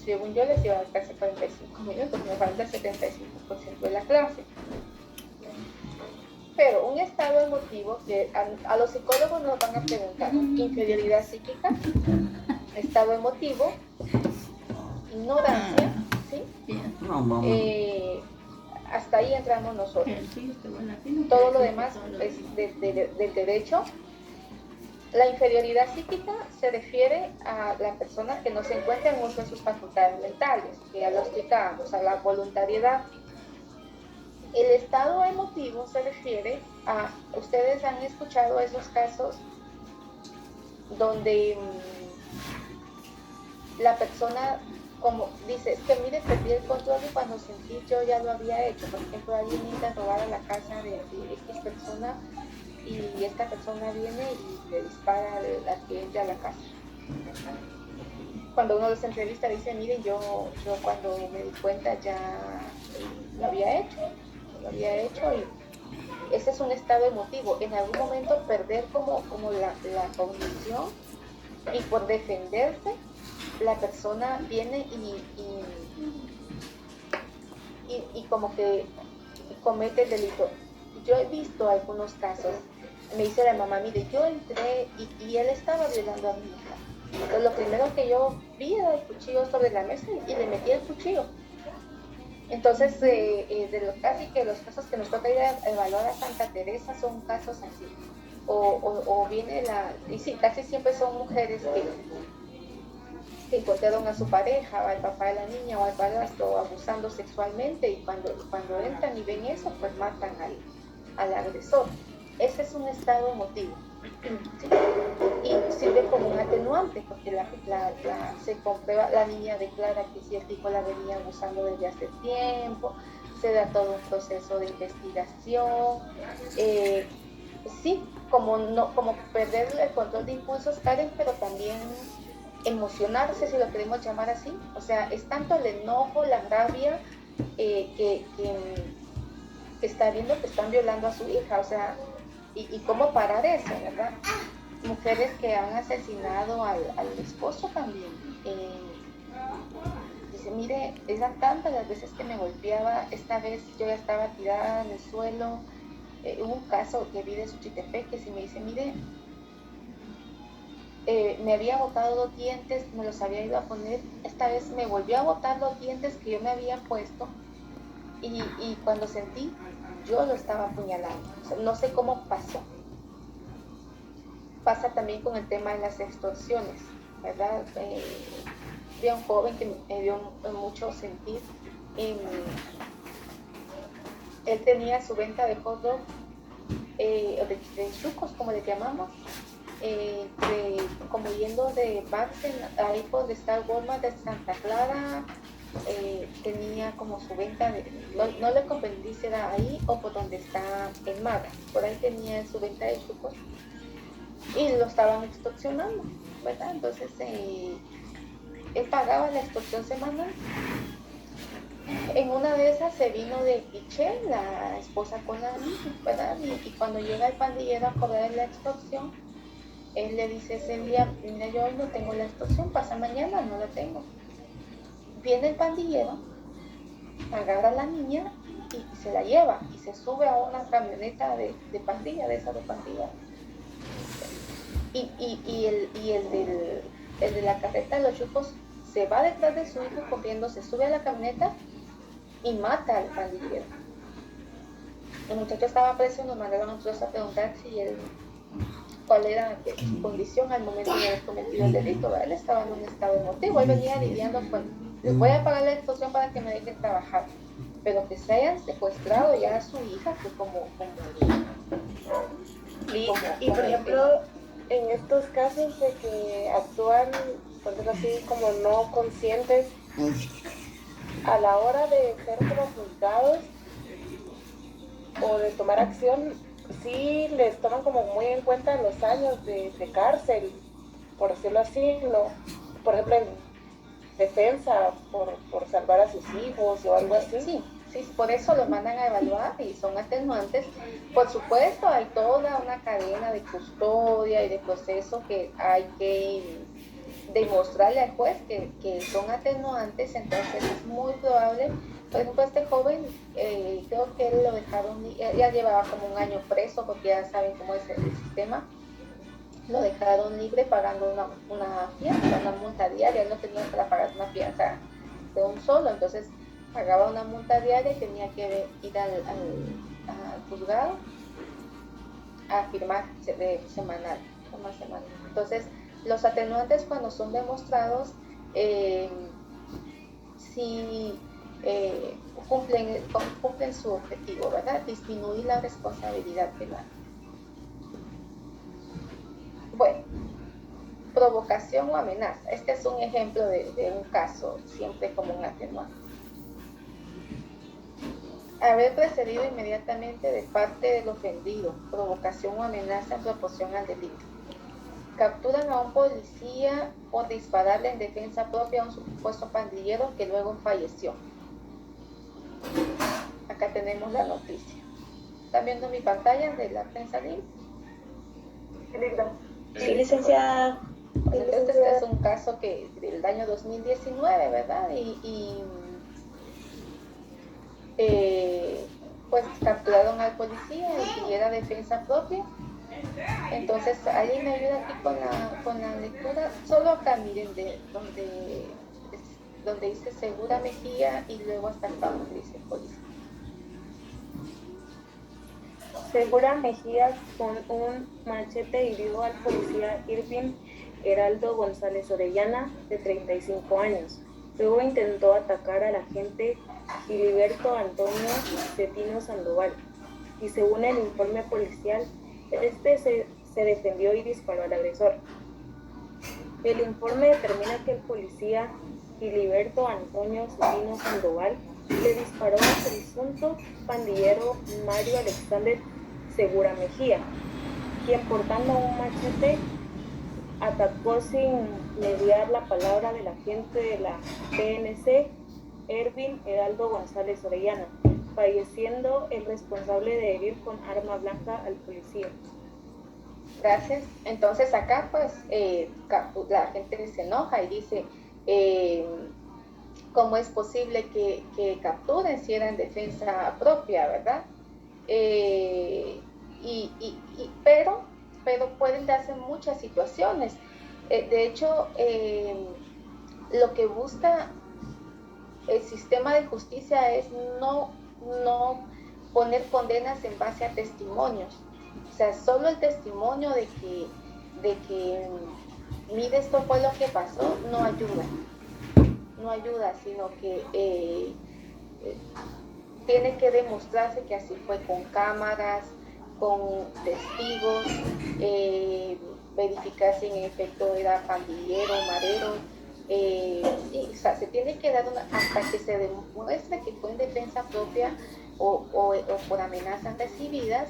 según yo, les iba a dar casi 45 minutos, me falta el 75% de la clase. Pero un estado emotivo, que a los psicólogos nos van a preguntar: inferioridad psíquica, estado emotivo, ignorancia, ¿sí? hasta ahí entramos nosotros. Sí, este buen latino, Todo lo sí, demás todo lo es demás. del derecho. La inferioridad psíquica se refiere a la persona que no se encuentra en uso de sus facultades mentales, que ya lo explicábamos, a la voluntariedad. El estado emotivo se refiere a, ustedes han escuchado esos casos donde la persona como dice, es que mire, perdí el control y cuando sentí yo ya lo había hecho. Por ejemplo, alguien intenta robar a la casa de X persona y esta persona viene y le dispara al cliente a la casa. Cuando uno los entrevista dice, miren, yo cuando me di cuenta ya lo había hecho y ese es un estado emotivo. En algún momento perder como la cognición y por defenderse la persona viene y como que comete el delito. Yo he visto algunos casos, me dice la mamá, mire, yo entré y él estaba violando a mi hija. Entonces lo primero que yo vi era el cuchillo sobre la mesa y le metí el cuchillo. Entonces, de los casos que nos toca ir a evaluar a Santa Teresa son casos así. O viene y sí, casi siempre son mujeres que encontraron a su pareja, o al papá de la niña, o al padrastro abusando sexualmente, y cuando entran y ven eso, pues matan al agresor. Ese es un estado emotivo. ¿Sí? Y sirve como un atenuante, porque se comprueba, la niña declara que si el tipo la venía abusando desde hace tiempo, se da todo un proceso de investigación. Sí, como perder el control de impulsos, Karen, pero también emocionarse, si lo queremos llamar así. O sea, es tanto el enojo, la rabia que está viendo que están violando a su hija, o sea, y cómo parar eso, ¿verdad? Mujeres que han asesinado al esposo también. Dice, mire, eran tantas las veces que me golpeaba, esta vez yo ya estaba tirada en el suelo. Hubo un caso que vi de Suchitepeques y me dice, mire, me había botado 2 dientes, me los había ido a poner, esta vez me volvió a botar 2 dientes que yo me había puesto y cuando sentí, yo lo estaba apuñalando. O sea, no sé cómo pasó. Pasa también con el tema de las extorsiones, ¿verdad? Vi a un joven que me dio mucho sentir. Él tenía su venta de hot dog, de chucos, como le llamamos, como yendo de Baxen, ahí por donde está el Walmart de Santa Clara. Tenía como su venta no le comprendí si era ahí o por donde está el Maga, por ahí tenía su venta de chucos y lo estaban extorsionando, ¿verdad? Entonces él pagaba la extorsión semanal. En una de esas se vino de Piché, la esposa con la niña, ¿verdad? Y cuando llega el pandillero a cobrar la extorsión, él le dice ese día, mira, yo hoy no tengo la extorsión, pasa mañana, no la tengo. Viene el pandillero, agarra a la niña y se la lleva y se sube a una camioneta de pandilla, de esa de pandilla. Y el de la carreta de los chucos se va detrás de su hijo corriendo, se sube a la camioneta y mata al pandillero. El muchacho estaba preso y nos mandaron a nosotros a preguntar cuál era su condición al momento de haber cometido el delito. Él estaba en un estado emotivo, él venía lidiando con, les voy a pagar la extorsión para que me dejen trabajar, pero que se hayan secuestrado ya a su hija, que como y por ejemplo, en estos casos de que actúan, por decirlo así, como no conscientes, a la hora de ser como juzgados o de tomar acción, sí les toman como muy en cuenta los años de cárcel, por decirlo así, ¿no? Por ejemplo, en defensa por salvar a sus hijos o algo así. Sí, por eso los mandan a evaluar y son atenuantes. Por supuesto, hay toda una cadena de custodia y de proceso que hay que demostrarle al juez que son atenuantes, entonces es muy probable. Por ejemplo, este joven, creo que él lo dejaron, ya llevaba como 1 año preso, porque ya saben cómo es el sistema. Lo dejaron libre pagando una fianza, una multa diaria. Él no tenía para pagar una fianza de un solo, entonces pagaba una multa diaria y tenía que ir al juzgado a firmar semanal, forma semanal. Entonces, los atenuantes cuando son demostrados, sí cumplen su objetivo, ¿verdad? Disminuir la responsabilidad penal. Bueno, provocación o amenaza. Este es un ejemplo de un caso, siempre como un atenuante. Haber precedido inmediatamente de parte del ofendido, provocación o amenaza en proporción al delito. Capturan a un policía por dispararle en defensa propia a un supuesto pandillero que luego falleció. Acá tenemos la noticia. ¿Están viendo mi pantalla de la prensa libre? Sí, licenciada. Este es un caso que del año 2019, ¿verdad? Pues capturaron al policía y era defensa propia. Entonces, ¿alguien me ayuda aquí con la lectura? Solo acá, miren, donde dice Segura Mejía y luego hasta acá dice policía. Segura Mejía con un machete hirió al policía Irving Heraldo González Orellana, de 35 años. Luego intentó atacar al agente Giliberto Antonio Cetino Sandoval, y según el informe policial, este se defendió y disparó al agresor. El informe determina que el policía Giliberto Antonio Cetino Sandoval le disparó al presunto pandillero Mario Alexander Segura Mejía, quien portando un machete atacó sin mediar la palabra del agente de la PNC, Ervin Heraldo González Orellana, falleciendo el responsable de herir con arma blanca al policía. Gracias. Entonces acá pues la gente se enoja y dice, ¿cómo es posible que capturen si era en defensa propia, verdad? Pero pueden darse muchas situaciones. De hecho, lo que busca el sistema de justicia es no poner condenas en base a testimonios. O sea, solo el testimonio de que mire, esto fue lo que pasó, no ayuda, sino que tiene que demostrarse que así fue, con cámaras, con testigos, verificar si en efecto era pandillero, marero, o sea, se tiene que dar hasta que se demuestre que fue en defensa propia o por amenazas recibidas,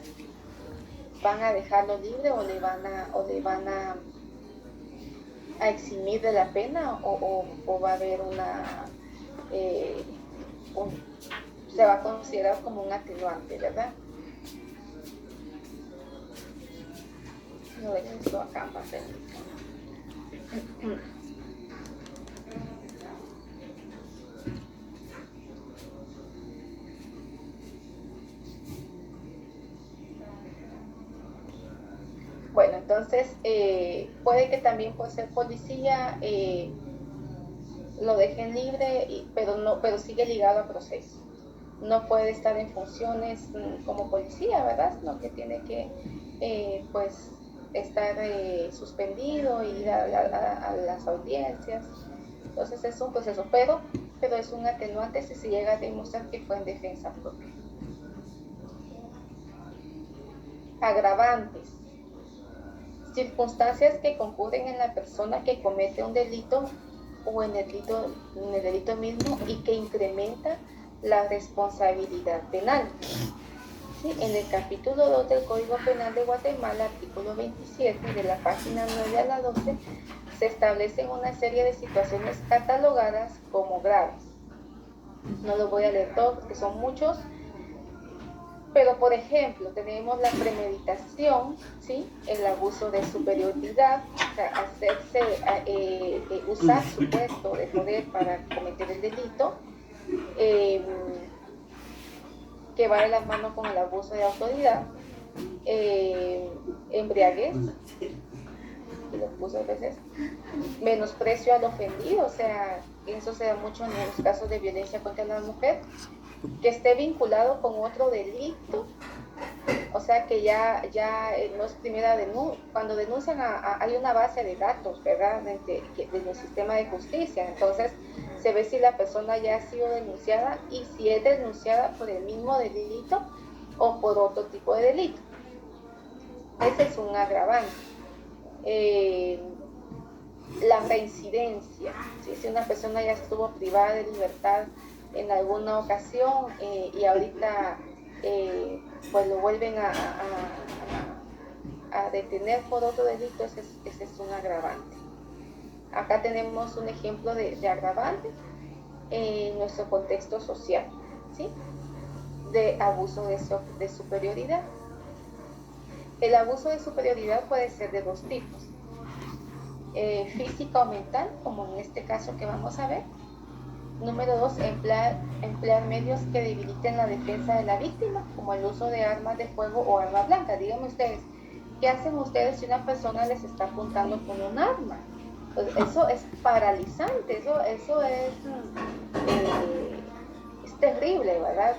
van a dejarlo libre o le van a eximir de la pena o va a haber se va a considerar como un atenuante, ¿verdad? No dejen esto acá en papel. Bueno, entonces puede que también por ser policía lo dejen libre, pero sigue ligado a proceso. No puede estar en funciones como policía, ¿verdad? Sino que tiene que pues estar suspendido y ir a las audiencias. Entonces es un proceso, pero es un atenuante si se llega a demostrar que fue en defensa propia. Agravantes. Circunstancias que concurren en la persona que comete un delito o en el delito mismo y que incrementa la responsabilidad penal. ¿Sí? En el capítulo 2 del Código Penal de Guatemala, artículo 27, de la página 9 a la 12, se establecen una serie de situaciones catalogadas como graves. No los voy a leer todos porque son muchos, pero por ejemplo tenemos la premeditación, ¿sí? El abuso de superioridad, o sea, usar su puesto de poder para cometer el delito, que va de la mano con el abuso de autoridad, embriaguez, y lo puse a veces, menosprecio al ofendido, o sea, eso se da mucho en los casos de violencia contra la mujer, que esté vinculado con otro delito, o sea que ya no es primera denuncia. Cuando denuncian hay una base de datos, ¿verdad?, del sistema de justicia. Entonces se ve si la persona ya ha sido denunciada y si es denunciada por el mismo delito o por otro tipo de delito. Ese es un agravante. La reincidencia, ¿sí? Si una persona ya estuvo privada de libertad en alguna ocasión y ahorita pues lo vuelven a detener por otro delito, ese es un agravante. Acá tenemos un ejemplo de agravante en nuestro contexto social, ¿sí?, de abuso de superioridad. El abuso de superioridad puede ser de dos tipos: física o mental, como en este caso que vamos a ver. Número 2, emplear medios que debiliten la defensa de la víctima, como el uso de armas de fuego o arma blanca. Díganme ustedes, ¿qué hacen ustedes si una persona les está apuntando con un arma? Pues eso es paralizante, eso es terrible, ¿verdad?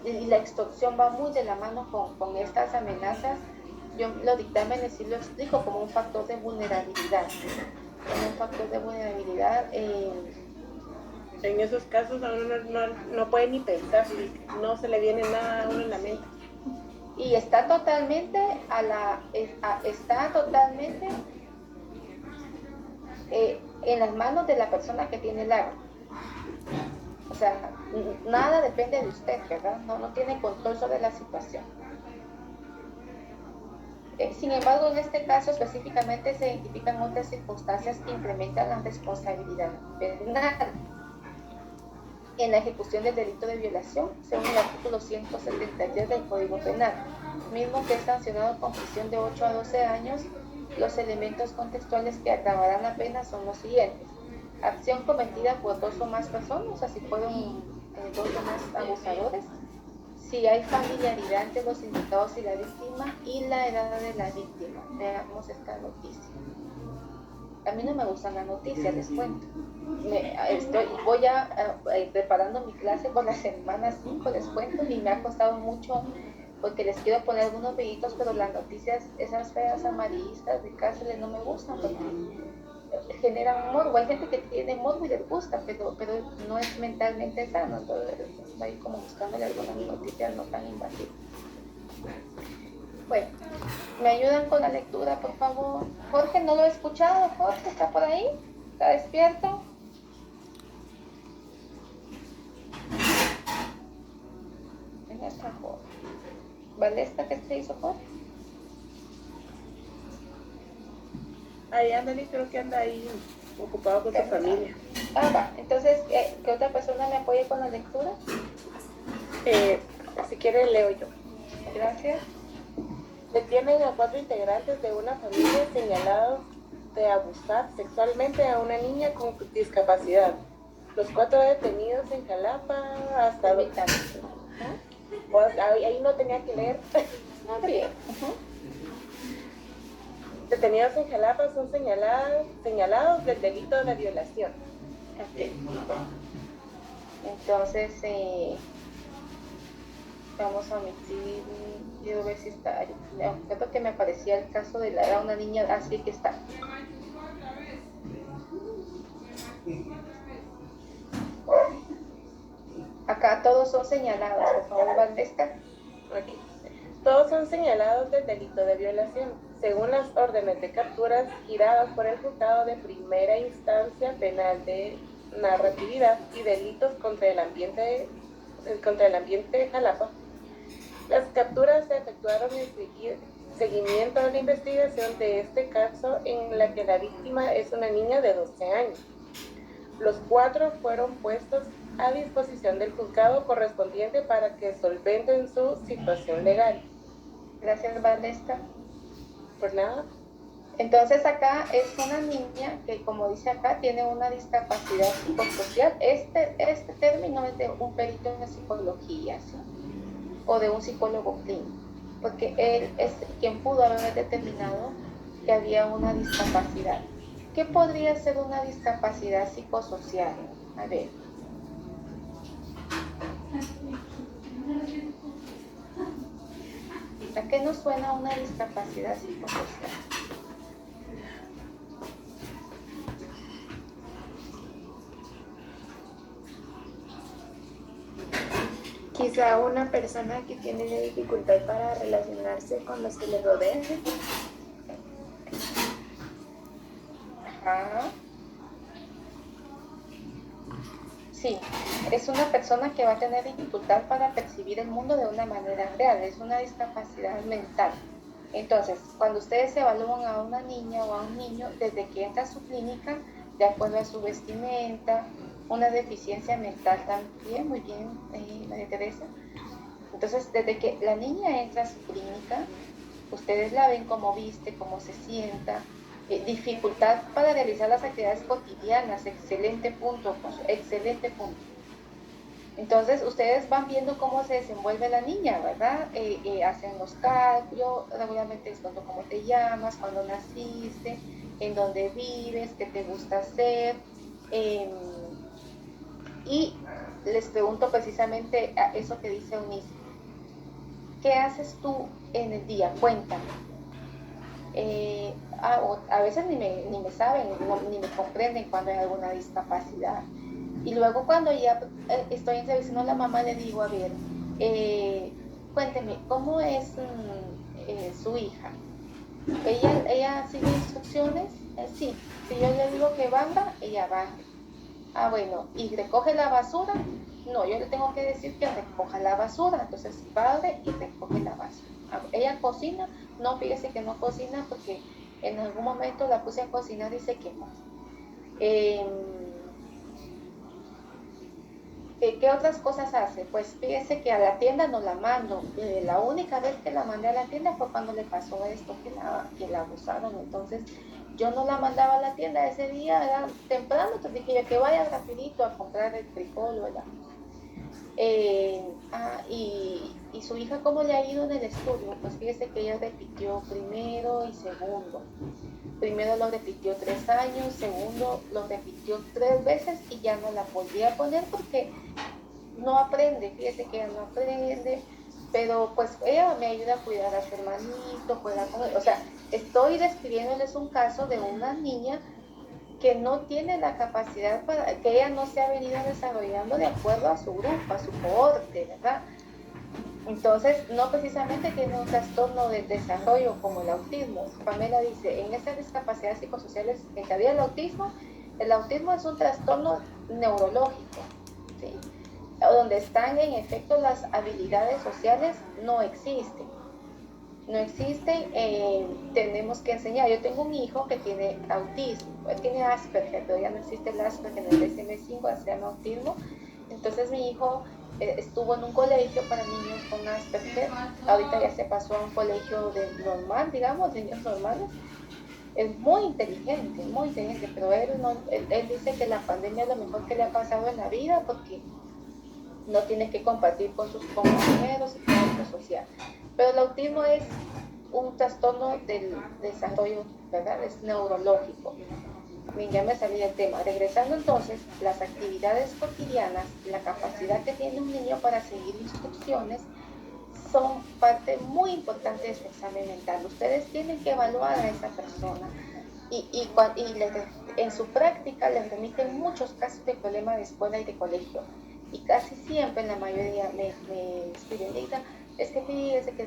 Y la extorsión va muy de la mano con estas amenazas. Yo los dictámenes sí lo explico como un factor de vulnerabilidad. En esos casos a uno no puede ni pensar, no se le viene nada a uno en la mente. Y está totalmente en las manos de la persona que tiene el arma. O sea, nada depende de usted, ¿verdad? No tiene control sobre la situación. Sin embargo, en este caso específicamente se identifican otras circunstancias que incrementan la responsabilidad penal en la ejecución del delito de violación, según el artículo 173 del Código Penal, mismo que es sancionado con prisión de 8 a 12 años. Los elementos contextuales que agravarán la pena son los siguientes: acción cometida por 2 o más personas, o sea, si fueron 2 o más abusadores, si hay familiaridad entre los implicados y la víctima, y la edad de la víctima. Veamos esta noticia. A mí no me gustan las noticias, les cuento. Voy preparando mi clase por la semana 5, les cuento, y me ha costado mucho porque les quiero poner algunos videitos, pero las noticias, esas feas amarillistas de cárceles, no me gustan porque generan morbo. Hay gente que tiene morbo y les gusta, pero no es mentalmente sano. Entonces estoy como buscándole algunas noticias no tan invasivas. Bueno, ¿me ayudan con la lectura, por favor? Jorge, no lo he escuchado. Jorge, ¿está por ahí? ¿Está despierto? Venga, está Jorge. ¿Valesta qué se hizo, Jorge? Ahí anda, creo que anda ahí ocupado con su familia. Va. Entonces, ¿qué otra persona me apoye con la lectura? Si quiere, leo yo. Gracias. Detienen a 4 integrantes de una familia señalados de abusar sexualmente a una niña con discapacidad. Los 4 detenidos en Jalapa hasta... Ahí no tenía que leer. Bien. Detenidos en Jalapa son señalados del delito de violación. Okay. Entonces, vamos a omitir, quiero ver si está, creo que me aparecía el caso de era una niña, así que está. Acá todos son señalados, por favor, Valesca. Aquí. Todos son señalados del delito de violación, según las órdenes de capturas giradas por el Juzgado de Primera Instancia Penal de Narratividad y Delitos contra el ambiente de Jalapa. Las capturas se efectuaron en seguimiento a la investigación de este caso, en la que la víctima es una niña de 12 años. Los 4 fueron puestos a disposición del juzgado correspondiente para que solventen su situación legal. Gracias, Valesca. Por nada. Entonces acá es una niña que, como dice acá, tiene una discapacidad psicosocial. Este término es de un perito en psicología, ¿sí? O de un psicólogo clínico, porque él es quien pudo haber determinado que había una discapacidad. ¿Qué podría ser una discapacidad psicosocial? A ver. ¿A qué nos suena una discapacidad psicosocial? Quizá una persona que tiene dificultad para relacionarse con los que le rodean. Ajá. Sí, es una persona que va a tener dificultad para percibir el mundo de una manera real, es una discapacidad mental. Entonces, cuando ustedes evalúan a una niña o a un niño, desde que entra a su clínica, de acuerdo a su vestimenta, una deficiencia mental también, muy bien, María Teresa. Entonces, desde que la niña entra a su clínica, ustedes la ven cómo viste, cómo se sienta, dificultad para realizar las actividades cotidianas, excelente punto, excelente punto. Entonces, ustedes van viendo cómo se desenvuelve la niña, ¿verdad? Hacen los cálculos, regularmente es cuando cómo te llamas, cuándo naciste, en dónde vives, qué te gusta hacer. Y les pregunto precisamente a eso que dice Eunice. ¿Qué haces tú en el día? Cuéntame. A veces ni me saben, ni me comprenden cuando hay alguna discapacidad. Y luego cuando ya estoy entrevistando a la mamá, le digo, a ver, cuénteme, ¿cómo es su hija? ¿Ella sigue instrucciones? Sí. Si yo le digo que barra, ella barre. Bueno, ¿y recoge la basura? No, yo le tengo que decir que recoja la basura. Entonces barre y recoge la basura. ¿Ella cocina? No, fíjese que no cocina porque en algún momento la puse a cocinar y se quemó. ¿Qué otras cosas hace? Pues fíjese que a la tienda no la mando. La única vez que la mandé a la tienda fue cuando le pasó esto, que la abusaron. Entonces yo no la mandaba a la tienda ese día, era temprano, entonces dije yo que vaya rapidito a comprar el frijol o el arroz. Y su hija, ¿cómo le ha ido en el estudio? Pues fíjese que ella repitió primero y segundo. Primero lo repitió 3 años, segundo lo repitió 3 veces y ya no la volví a poner porque no aprende, fíjese que ella no aprende, pero pues ella me ayuda a cuidar a su hermanito, juega con él. O sea, estoy describiéndoles un caso de una niña que no tiene la capacidad para, que ella no se ha venido desarrollando de acuerdo a su grupo, a su cohorte, ¿verdad? Entonces, no precisamente tiene un trastorno del desarrollo como el autismo. Pamela dice, en esas discapacidades psicosociales en que había el autismo es un trastorno neurológico, ¿sí? Donde están en efecto las habilidades sociales no existen. No existen, tenemos que enseñar. Yo tengo un hijo que tiene autismo, tiene Asperger, pero ya no existe el Asperger en el DSM-5, se llama autismo. Entonces mi hijo estuvo en un colegio para niños con Asperger, ahorita ya se pasó a un colegio normal, digamos, de niños normales. Es muy inteligente, pero él dice que la pandemia es lo mejor que le ha pasado en la vida porque no tiene que compartir con sus compañeros y todo lo social. Pero el autismo es un trastorno del desarrollo, ¿verdad? Es neurológico. Bien, ya me salí del tema. Regresando entonces, las actividades cotidianas, la capacidad que tiene un niño para seguir instrucciones, son parte muy importante de su examen mental. Ustedes tienen que evaluar a esa persona y en su práctica les remiten muchos casos de problemas de escuela y de colegio. Y casi siempre, en la mayoría, me escriben, Lita, es que fíjese que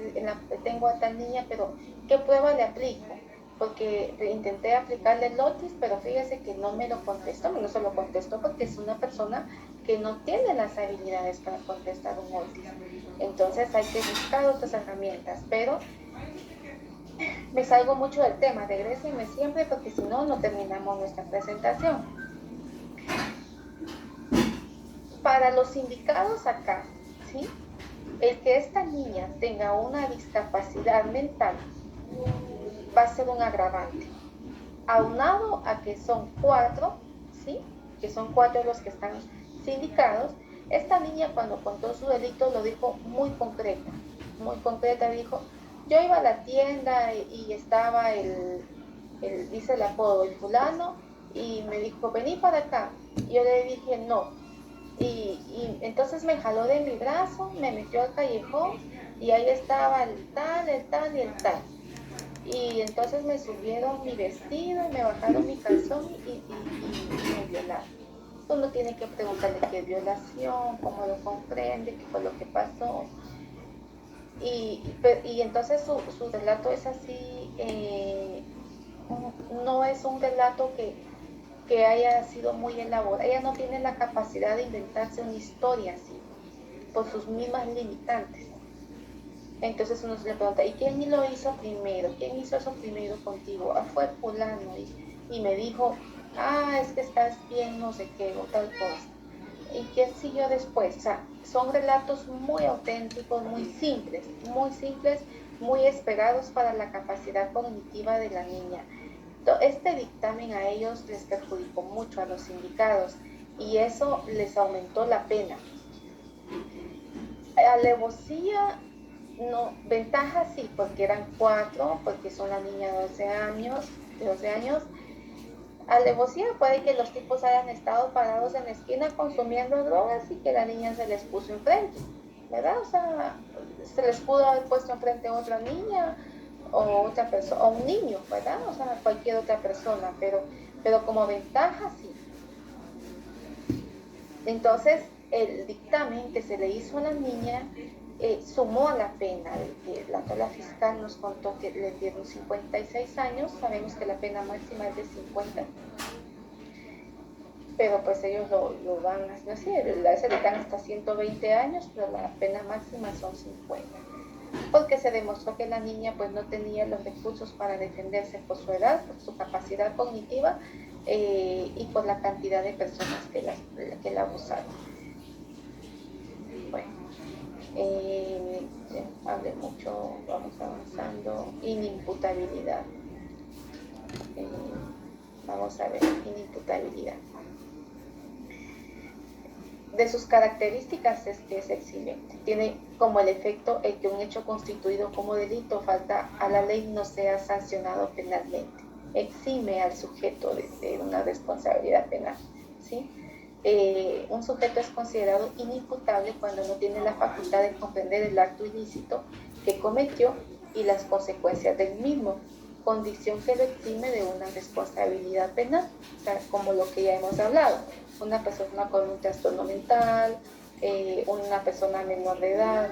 tengo a tal niña, pero ¿qué prueba le aplico? Porque intenté aplicarle el Otis, pero fíjese que no me lo contestó, no se lo contestó porque es una persona que no tiene las habilidades para contestar un Otis. Entonces hay que buscar otras herramientas, pero me salgo mucho del tema, regrésenme siempre porque si no, no terminamos nuestra presentación. Para los indicados acá, ¿sí? El que esta niña tenga una discapacidad mental va a ser un agravante. Aunado a que son 4, ¿sí? Que son 4 los que están sindicados, esta niña cuando contó su delito lo dijo muy concreta, dijo, yo iba a la tienda y estaba dice el apodo, el fulano, y me dijo, vení para acá. Y yo le dije, no. Y entonces me jaló de mi brazo, me metió al callejón, y ahí estaba el tal y el tal. Y entonces me subieron mi vestido, me bajaron mi calzón y me violaron. Uno tiene que preguntarle qué es violación, cómo lo comprende, qué fue lo que pasó. Y entonces su relato es así, no es un relato que haya sido muy elaborado. Ella no tiene la capacidad de inventarse una historia así, por sus mismas limitantes. Entonces uno se le pregunta, ¿y quién lo hizo primero? ¿Quién hizo eso primero contigo? Ah, fue fulano. Y me dijo, es que estás bien, no sé qué, o tal cosa. ¿Y quién siguió después? O sea, son relatos muy auténticos, muy simples, muy esperados para la capacidad cognitiva de la niña. Este dictamen a ellos les perjudicó mucho, a los sindicados, y eso les aumentó la pena. Alevosía, no, ventaja sí, porque eran 4, porque son la niña de 12 años. Alevosía puede que los tipos hayan estado parados en la esquina consumiendo drogas y que la niña se les puso enfrente, ¿verdad? O sea, se les pudo haber puesto enfrente a otra niña o otra persona, o un niño, ¿verdad? O sea, cualquier otra persona, pero como ventaja sí. Entonces, el dictamen que se le hizo a la niña sumó a la pena. La fiscal nos contó que le dieron 56 años, sabemos que la pena máxima es de 50, pero pues ellos lo van a hacer, se le dan hasta 120 años, pero la pena máxima son 50, porque se demostró que la niña pues no tenía los recursos para defenderse por su edad, por su capacidad cognitiva y por la cantidad de personas que la abusaron. Bueno. Hablé mucho, vamos avanzando. Inimputabilidad. Vamos a ver, inimputabilidad. De sus características es que es eximente. Tiene como el efecto el que un hecho constituido como delito falta a la ley no sea sancionado penalmente. Exime al sujeto de una responsabilidad penal, ¿sí? Un sujeto es considerado inimputable cuando no tiene la facultad de comprender el acto ilícito que cometió y las consecuencias del mismo, condición que lo exime de una responsabilidad penal, o sea, como lo que ya hemos hablado, una persona con un trastorno mental, una persona menor de edad.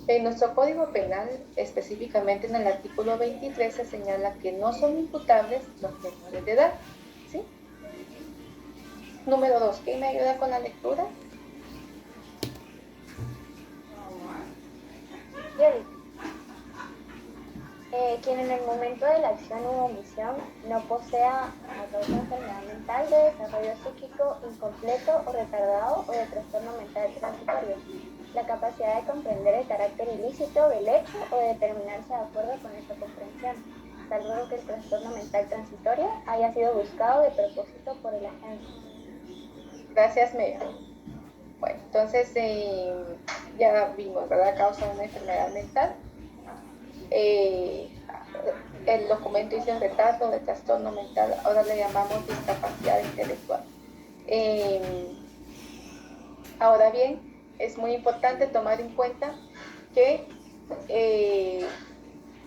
En nuestro Código Penal, específicamente en el artículo 23, se señala que no son imputables los menores de edad, ¿sí? Número 2, ¿quién me ayuda con la lectura? Quien en el momento de la acción u omisión no posea alguna enfermedad mental de desarrollo psíquico incompleto o retardado o de trastorno mental transitorio, la capacidad de comprender el carácter ilícito del hecho o de determinarse de acuerdo con esta comprensión, salvo que el trastorno mental transitorio haya sido buscado de propósito por el agente. Gracias, Mega. Bueno, entonces ya vimos, ¿verdad? Causa de una enfermedad mental. El documento dice retardo de trastorno mental, ahora le llamamos discapacidad intelectual. Ahora bien, es muy importante tomar en cuenta que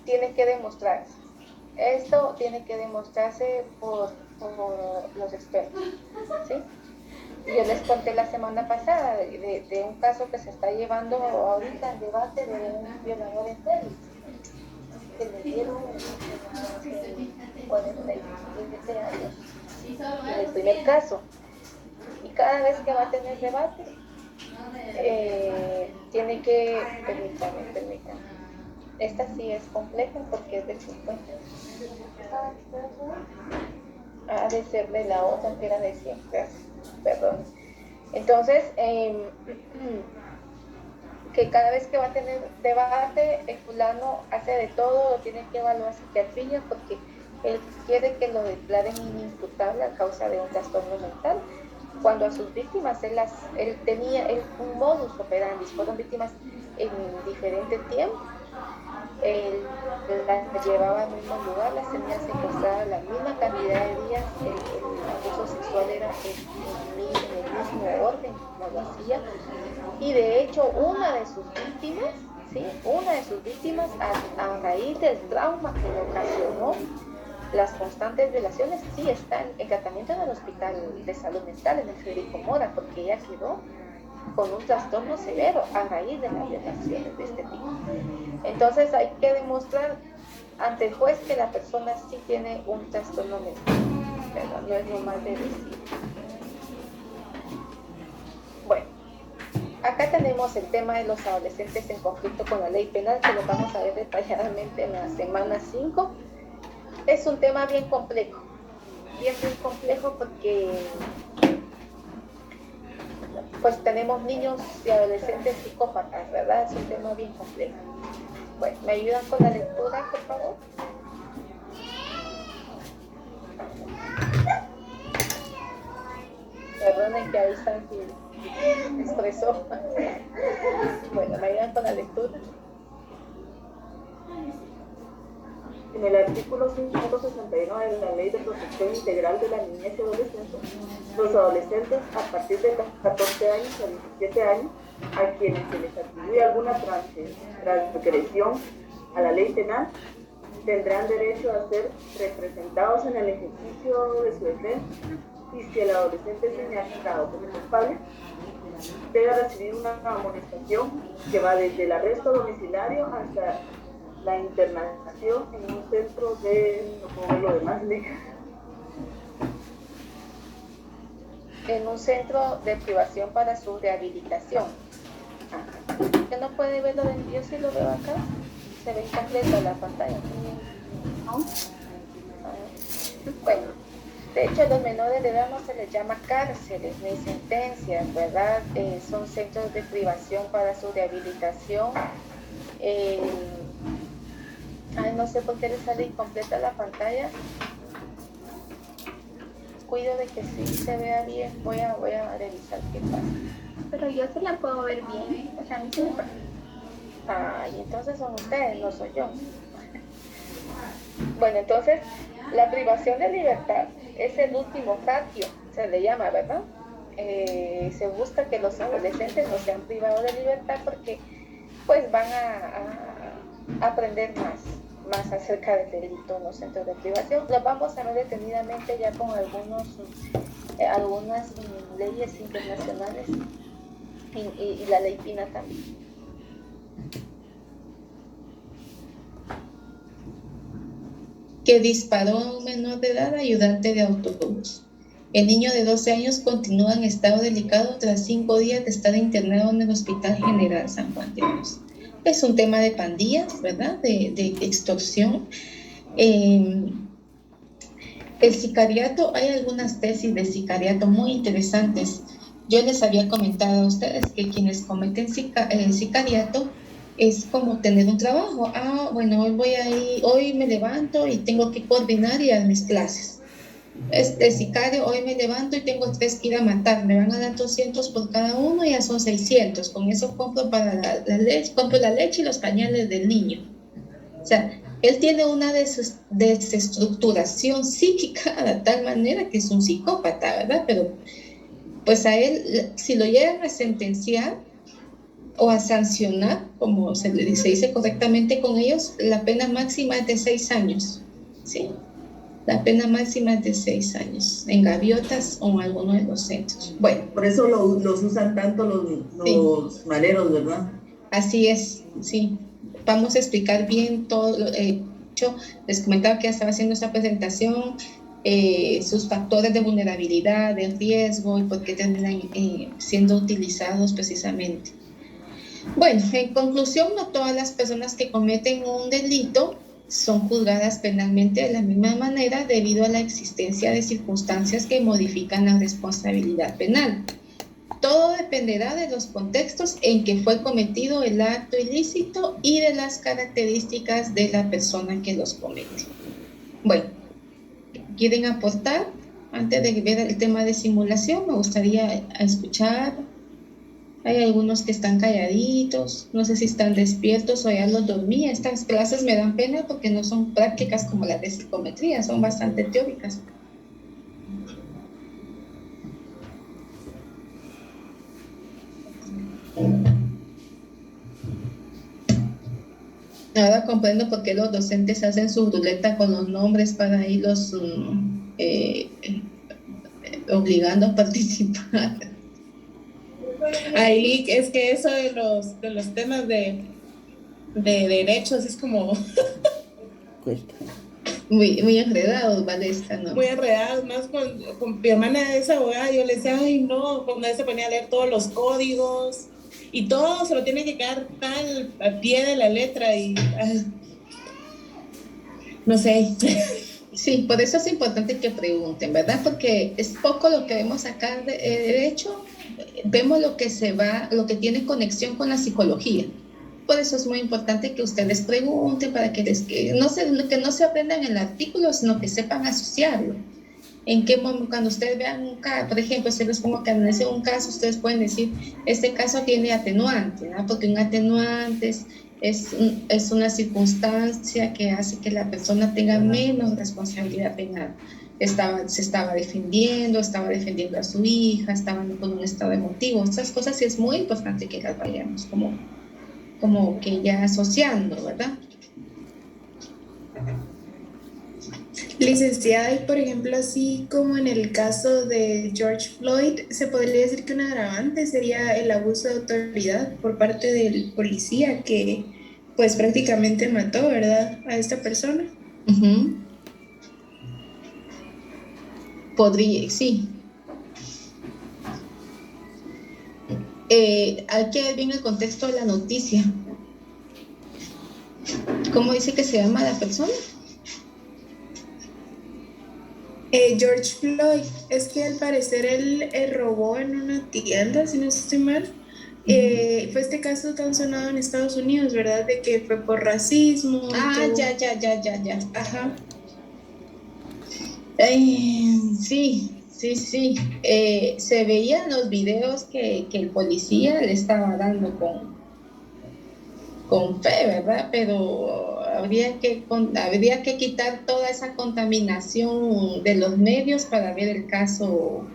tiene que demostrarse. Esto tiene que demostrarse por los expertos, ¿sí? Yo les conté la semana pasada de un caso que se está llevando ahorita en debate de un violador en serie, que le dieron 17 años en el primer caso. Y cada vez que va a tener debate, tiene que, permítanme. Esta sí es compleja porque es del 50. Ha de ser de la otra que era de 100, perdón. Entonces, que cada vez que va a tener debate, el fulano hace de todo, lo tiene que evaluar psiquiatría porque él quiere que lo declaren inimputable a causa de un trastorno mental. Cuando a sus víctimas él tenía un modus operandi, fueron víctimas en diferente tiempo las llevaba al mismo lugar, las tenía secuestradas la misma cantidad de días, el abuso sexual era en el mismo orden como lo hacía, y de hecho una de sus víctimas, a raíz del trauma que le ocasionó las constantes violaciones, sí está en tratamiento en el Hospital de Salud Mental, en el Federico Mora, porque ella quedó con un trastorno severo a raíz de las violaciones de este tipo. Entonces hay que demostrar ante el juez que la persona sí tiene un trastorno mental, ¿verdad? No es normal de decir. Bueno, acá tenemos el tema de los adolescentes en conflicto con la ley penal, que lo vamos a ver detalladamente en la semana 5. Es un tema bien complejo porque pues tenemos niños y adolescentes psicópatas, ¿verdad? Es un tema bien complejo. Bueno, ¿me ayudan con la lectura, por favor? Perdonen que ahí están expresó. Bueno, ¿me ayudan con la lectura? En el artículo 569 de la Ley de Protección Integral de la Niñez y Adolescencia, los adolescentes a partir de 14 años a 17 años, a quienes se les atribuye alguna transgresión a la ley penal, tendrán derecho a ser representados en el ejercicio de su defensa, y si el adolescente es señalado como culpable, debe recibir una amonestación que va desde el arresto domiciliario hasta la internación en un centro de, no puedo ver lo demás, en un centro de privación para su rehabilitación. ¿Usted no puede verlo? Yo sí lo veo acá, se ve completa la pantalla. ¿No? Bueno, de hecho a los menores de edad no se les llama cárceles ni sentencias, ¿verdad? Son centros de privación para su rehabilitación. No sé por qué le sale incompleta la pantalla. Cuido de que sí se vea bien. Voy a revisar qué pasa. Pero yo se la puedo ver bien, o sea, a mí se me pasa. Y entonces son ustedes, no soy yo. Bueno, entonces la privación de libertad es el último ratio, se le llama, ¿verdad? Se busca que los adolescentes no sean privados de libertad porque pues van a aprender más acerca del delito en los centros de privación. Lo vamos a ver detenidamente ya con algunas leyes internacionales y la ley PINA también. Que disparó a un menor de edad ayudante de autobús. El niño de 12 años continúa en estado delicado tras 5 días de estar internado en el Hospital General San Juan de Dios. Es un tema de pandillas, ¿verdad? De extorsión. El sicariato, hay algunas tesis de sicariato muy interesantes. Yo les había comentado a ustedes que quienes cometen sicariato es como tener un trabajo. Bueno, hoy me levanto y tengo que coordinar y dar mis clases. Sicario, hoy me levanto y tengo 3 que ir a matar, me van a dar 200 por cada uno, ya son 600, con eso compro para la leche, compro la leche y los pañales del niño. O sea, él tiene una desestructuración psíquica de tal manera que es un psicópata, ¿verdad? Pero pues a él, si lo llegan a sentenciar o a sancionar, como se dice correctamente con ellos, la pena máxima es de 6 años, ¿sí? La pena máxima es de 6 años, en gaviotas o en alguno de los centros. Bueno. Por eso los usan tanto los maleros, ¿verdad? Así es, sí. Vamos a explicar bien todo. Yo les comentaba que ya estaba haciendo esta presentación, sus factores de vulnerabilidad, de riesgo y por qué terminan siendo utilizados precisamente. Bueno, en conclusión, no todas las personas que cometen un delito son juzgadas penalmente de la misma manera debido a la existencia de circunstancias que modifican la responsabilidad penal. Todo dependerá de los contextos en que fue cometido el acto ilícito y de las características de la persona que los comete. Bueno, ¿quieren aportar? Antes de ver el tema de simulación, me gustaría escuchar Hay algunos que están calladitos, no sé si están despiertos o ya los dormí. Estas clases me dan pena porque no son prácticas como las de psicometría, son bastante teóricas. Ahora comprendo por qué los docentes hacen su ruleta con los nombres para irlos obligando a participar. Ahí es que eso de los temas de derechos es como muy enredados, Valesca, ¿no? Muy enredados, más con mi hermana es abogada, yo le decía, ay no, cuando ella se ponía a leer todos los códigos y todo se lo tiene que quedar tal al pie de la letra y no sé. Sí, por eso es importante que pregunten, ¿verdad? Porque es poco lo que vemos acá de derecho, vemos lo que tiene conexión con la psicología. Por eso es muy importante que ustedes pregunten para que no se aprendan el artículo, sino que sepan asociarlo. En qué momento, cuando ustedes vean un caso, por ejemplo, si les pongo que analicen un caso, ustedes pueden decir, este caso tiene atenuante, ¿no? Porque un atenuante es una circunstancia que hace que la persona tenga menos responsabilidad penal. Se estaba defendiendo a su hija, estaban con un estado emotivo. Estas cosas sí es muy importante que las vayamos como que ya asociando, ¿verdad? Licenciada, y por ejemplo, así como en el caso de George Floyd, ¿se podría decir que un agravante sería el abuso de autoridad por parte del policía que pues prácticamente mató, ¿verdad?, a esta persona? Uh-huh. Podría, sí. Hay que ver bien el contexto de la noticia. ¿Cómo dice que se llama la persona? George Floyd, es que al parecer él robó en una tienda, si no estoy mal. Fue este caso tan sonado en Estados Unidos, ¿verdad? De que fue por racismo. Ya. Ajá. Sí. Se veían los videos que el policía le estaba dando con fe, ¿verdad? Pero habría que quitar toda esa contaminación de los medios para ver el caso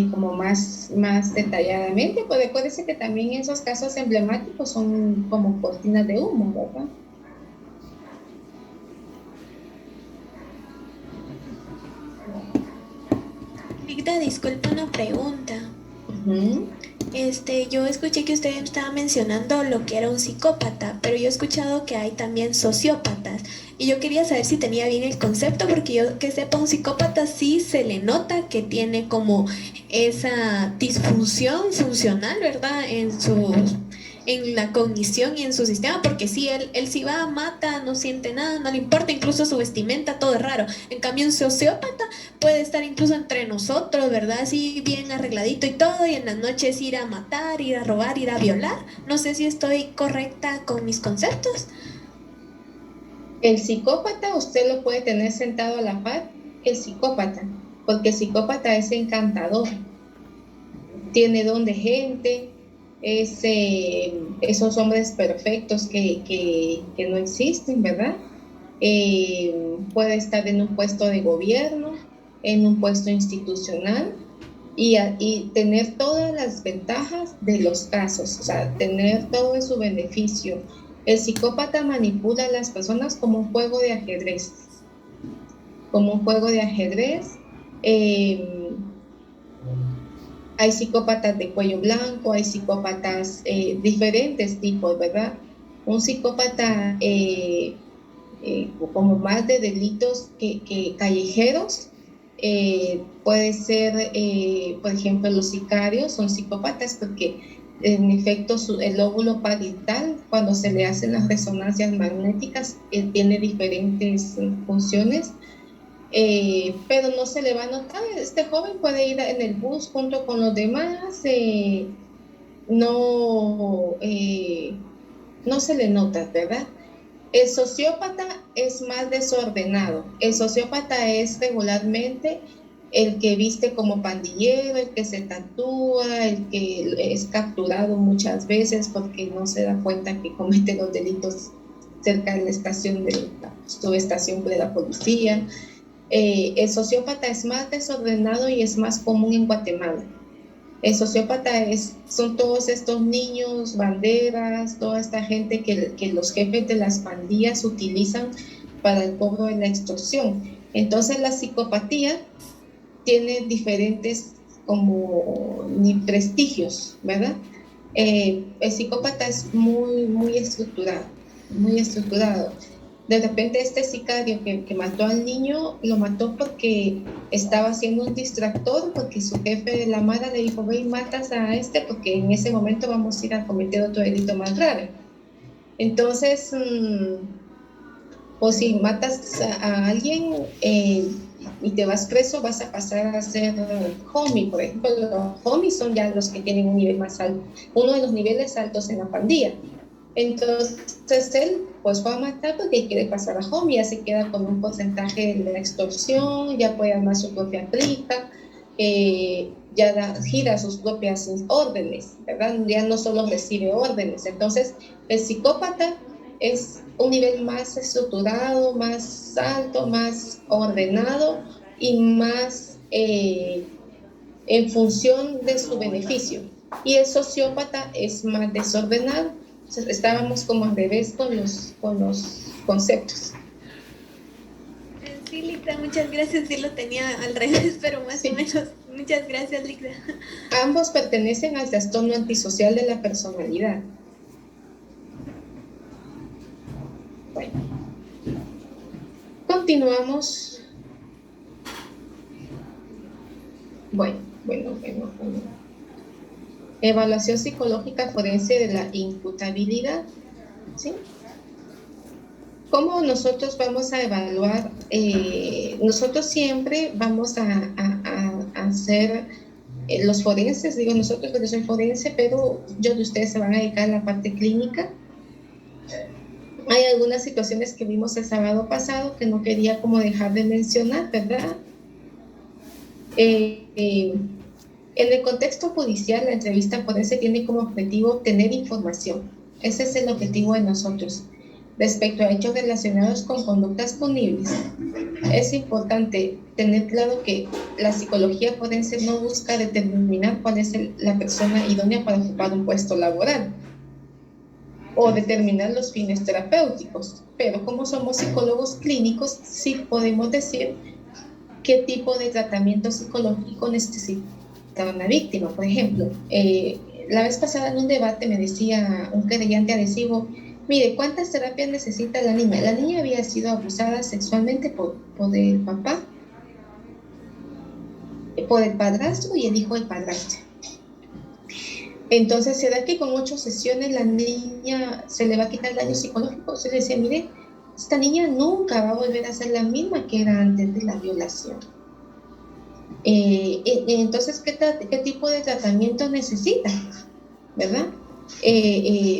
como más detalladamente. Pues puede ser que también esos casos emblemáticos son como cortinas de humo, ¿verdad? Disculpa una pregunta. Uh-huh. Yo escuché que usted estaba mencionando lo que era un psicópata, pero yo he escuchado que hay también sociópatas. Y yo quería saber si tenía bien el concepto, porque yo que sepa, un psicópata sí se le nota que tiene como esa disfunción funcional, ¿verdad? En la cognición y en su sistema, porque sí, él si va, mata, no siente nada, no le importa, incluso su vestimenta, todo es raro. En cambio, un sociópata puede estar incluso entre nosotros, ¿verdad? Así bien arregladito y todo, y en las noches ir a matar, ir a robar, ir a violar. No sé si estoy correcta con mis conceptos. El psicópata usted lo puede tener sentado a la par, el psicópata, porque el psicópata es encantador, tiene don de gente, es esos hombres perfectos que no existen, ¿verdad? Puede estar en un puesto de gobierno, en un puesto institucional y tener todas las ventajas de los casos, o sea, tener todo en su beneficio. El psicópata manipula a las personas como un juego de ajedrez. Hay psicópatas de cuello blanco, hay psicópatas diferentes tipos, ¿verdad? Un psicópata como más de delitos que callejeros, puede ser, por ejemplo, los sicarios son psicópatas porque en efecto el lóbulo parietal, cuando se le hacen las resonancias magnéticas, tiene diferentes funciones. Pero no se le va a notar. Este joven puede ir en el bus junto con los demás, no se le nota, ¿verdad? El sociópata es más desordenado. El sociópata es regularmente el que viste como pandillero, el que se tatúa, el que es capturado muchas veces porque no se da cuenta que comete los delitos cerca de la estación de la subestación de la policía. El sociópata es más desordenado y es más común en Guatemala. El sociópata son todos estos niños, banderas, toda esta gente que los jefes de las pandillas utilizan para el cobro de la extorsión. Entonces la psicopatía tiene diferentes como ni prestigios, ¿verdad? El psicópata es muy estructurado, muy estructurado. De repente este sicario que mató al niño, lo mató porque estaba haciendo un distractor, porque su jefe de la mara le dijo, ve y matas a este porque en ese momento vamos a ir a cometer otro delito más grave. Entonces, o si matas a alguien y te vas preso, vas a pasar a ser homie, por ejemplo. Los homies son ya los que tienen un nivel más alto, uno de los niveles altos en la pandilla. Entonces él pues va a matar porque quiere pasar a homie, ya se queda con un porcentaje de la extorsión, ya puede armar su propia clica, gira sus propias órdenes, ¿verdad? Ya no solo recibe órdenes. Entonces el psicópata es un nivel más estructurado, más alto, más ordenado y más en función de su beneficio. Y el sociópata es más desordenado. Entonces, estábamos como al revés con los conceptos. Sí, Licda, muchas gracias. Sí lo tenía al revés, pero más o menos. Muchas gracias, Licda. Ambos pertenecen al trastorno antisocial de la personalidad. Bueno, continuamos. Bueno. Evaluación psicológica forense de la imputabilidad, ¿sí? ¿Cómo nosotros vamos a evaluar? Nosotros siempre vamos a hacer los forenses, digo nosotros porque soy forense, pero yo de ustedes se van a dedicar a la parte clínica. Hay algunas situaciones que vimos el sábado pasado que no quería como dejar de mencionar, ¿verdad? En el contexto judicial, la entrevista forense tiene como objetivo obtener información. Ese es el objetivo de nosotros. Respecto a hechos relacionados con conductas punibles, es importante tener claro que la psicología forense no busca determinar cuál es la persona idónea para ocupar un puesto laboral o determinar los fines terapéuticos, pero como somos psicólogos clínicos, sí podemos decir qué tipo de tratamiento psicológico necesita una víctima. Por ejemplo, la vez pasada en un debate me decía un querellante adhesivo, mire, ¿cuántas terapias necesita la niña? La niña había sido abusada sexualmente por el papá, por el padrastro y el hijo del padrastro. Entonces, ¿será que con 8 sesiones la niña se le va a quitar el daño psicológico? Se le decía, mire, esta niña nunca va a volver a ser la misma que era antes de la violación. Entonces, ¿qué tipo de tratamiento necesita? ¿Verdad?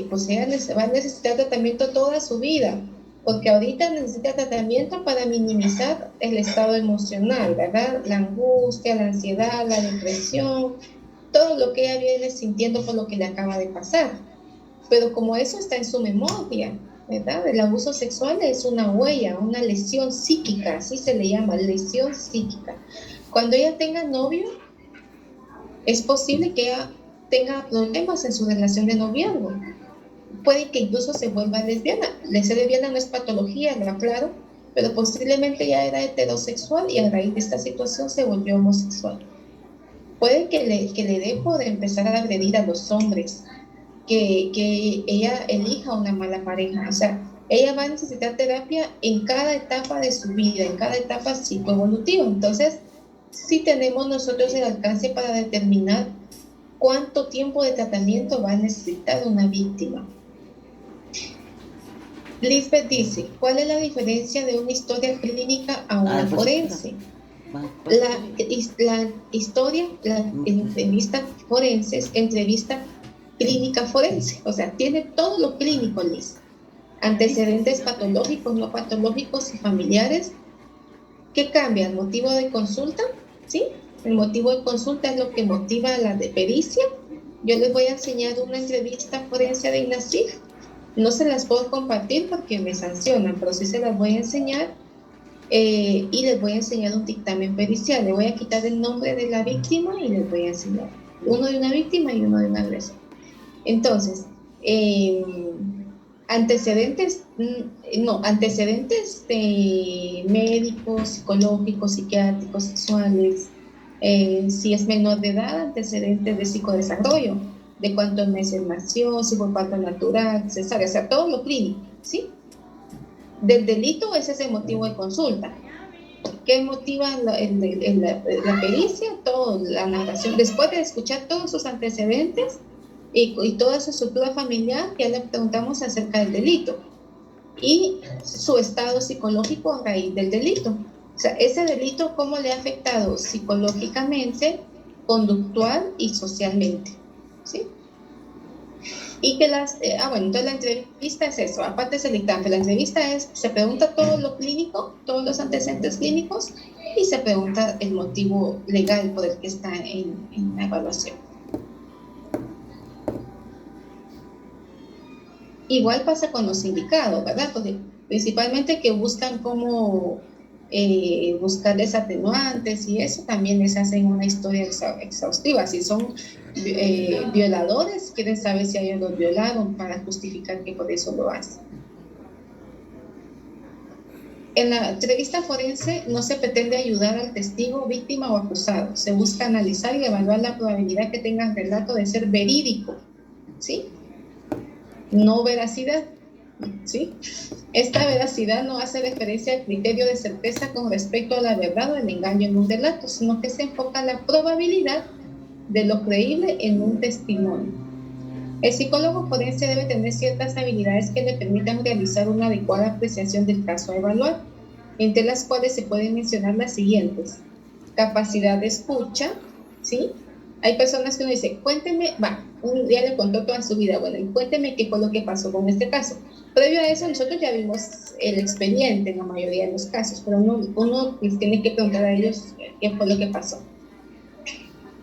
Pues ella va a necesitar tratamiento toda su vida, porque ahorita necesita tratamiento para minimizar el estado emocional, ¿verdad? La angustia, la ansiedad, la depresión, todo lo que ella viene sintiendo por lo que le acaba de pasar. Pero como eso está en su memoria, ¿verdad? El abuso sexual es una huella, una lesión psíquica, así se le llama, lesión psíquica. Cuando ella tenga novio, es posible que ella tenga problemas en su relación de noviazgo. Puede que incluso se vuelva lesbiana. La ser lesbiana no es patología, lo aclaro, pero posiblemente ya era heterosexual y a raíz de esta situación se volvió homosexual. Puede que le dé por empezar a agredir a los hombres, que ella elija una mala pareja. O sea, ella va a necesitar terapia en cada etapa de su vida, en cada etapa psicoevolutiva. Entonces, sí tenemos nosotros el alcance para determinar cuánto tiempo de tratamiento va a necesitar una víctima. Lisbeth dice, ¿cuál es la diferencia de una historia clínica a una forense? La entrevista forense es entrevista clínica forense, o sea, tiene todo lo clínico, Liz. Antecedentes patológicos, no patológicos y familiares. ¿Qué cambia? ¿El motivo de consulta? ¿sí? El motivo de consulta es lo que motiva a la de pericia. Yo les voy a enseñar una entrevista forense de INASIF. No se las puedo compartir porque me sancionan, pero sí se las voy a enseñar y les voy a enseñar un dictamen pericial. Le voy a quitar el nombre de la víctima y les voy a enseñar uno de una víctima y uno de un agresor. Entonces, antecedentes de médicos, psicológicos, psiquiátricos, sexuales, si es menor de edad, antecedentes de psicodesarrollo, de cuántos meses nació, si fue parto natural, cesárea, o sea, todo lo clínico, ¿sí? Del delito, ese es el motivo de consulta. ¿Qué motiva la pericia? Todo, la narración. Después de escuchar todos sus antecedentes y toda su estructura familiar, ya le preguntamos acerca del delito y su estado psicológico a raíz del delito. O sea, ese delito, ¿cómo le ha afectado psicológicamente, conductual y socialmente? ¿Sí? Y que entonces la entrevista es eso, aparte es el dictamen, la entrevista es, se pregunta todo lo clínico, todos los antecedentes clínicos y se pregunta el motivo legal por el que está en la evaluación. Igual pasa con los sindicados, ¿verdad? Porque principalmente que buscan cómo buscar desatenuantes y eso también les hacen una historia exhaustiva. Si son violadores, quieren saber si ellos los violaron para justificar que por eso lo hacen. En la entrevista forense no se pretende ayudar al testigo, víctima o acusado. Se busca analizar y evaluar la probabilidad que tenga el relato de ser verídico, ¿sí? No veracidad, ¿sí? Esta veracidad no hace referencia al criterio de certeza con respecto a la verdad o el engaño en un relato, sino que se enfoca en la probabilidad de lo creíble en un testimonio. El psicólogo forense debe tener ciertas habilidades que le permitan realizar una adecuada apreciación del caso a evaluar, entre las cuales se pueden mencionar las siguientes: capacidad de escucha, ¿sí? Hay personas que uno dice, cuénteme, un día le contó toda su vida, bueno, y cuénteme qué fue lo que pasó con este caso. Previo a eso, nosotros ya vimos el expediente en la mayoría de los casos, pero uno les tiene que preguntar a ellos qué fue lo que pasó.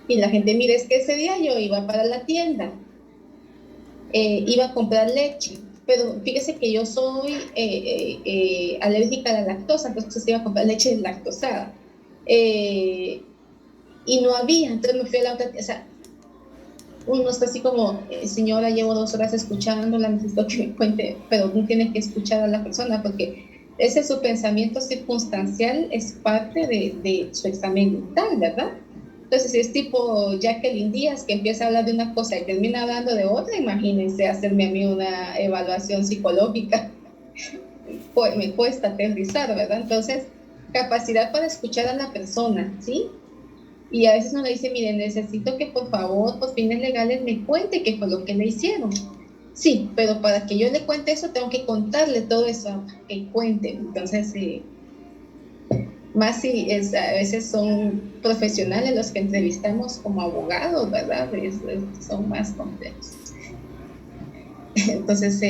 Y la gente, mire, es que ese día yo iba para la tienda, iba a comprar leche, pero fíjese que yo soy alérgica a la lactosa, entonces iba a comprar leche lactosada. Y no había, entonces me fui a la otra, o sea, uno está así como, señora, llevo 2 horas escuchándola, necesito que me cuente, pero uno tiene que escuchar a la persona porque ese su pensamiento circunstancial es parte de su examen mental, ¿verdad? Entonces, si es tipo Jacqueline Díaz, que empieza a hablar de una cosa y termina hablando de otra, imagínense hacerme a mí una evaluación psicológica, pues me cuesta aterrizar, ¿verdad? Entonces, capacidad para escuchar a la persona, ¿sí? Y a veces uno le dice, mire, necesito que por favor, por fines legales, me cuente qué fue lo que le hicieron. Sí, pero para que yo le cuente eso, tengo que contarle todo eso, que cuente. Entonces, más si a veces son profesionales los que entrevistamos como abogados, ¿verdad? Son más complejos. Entonces,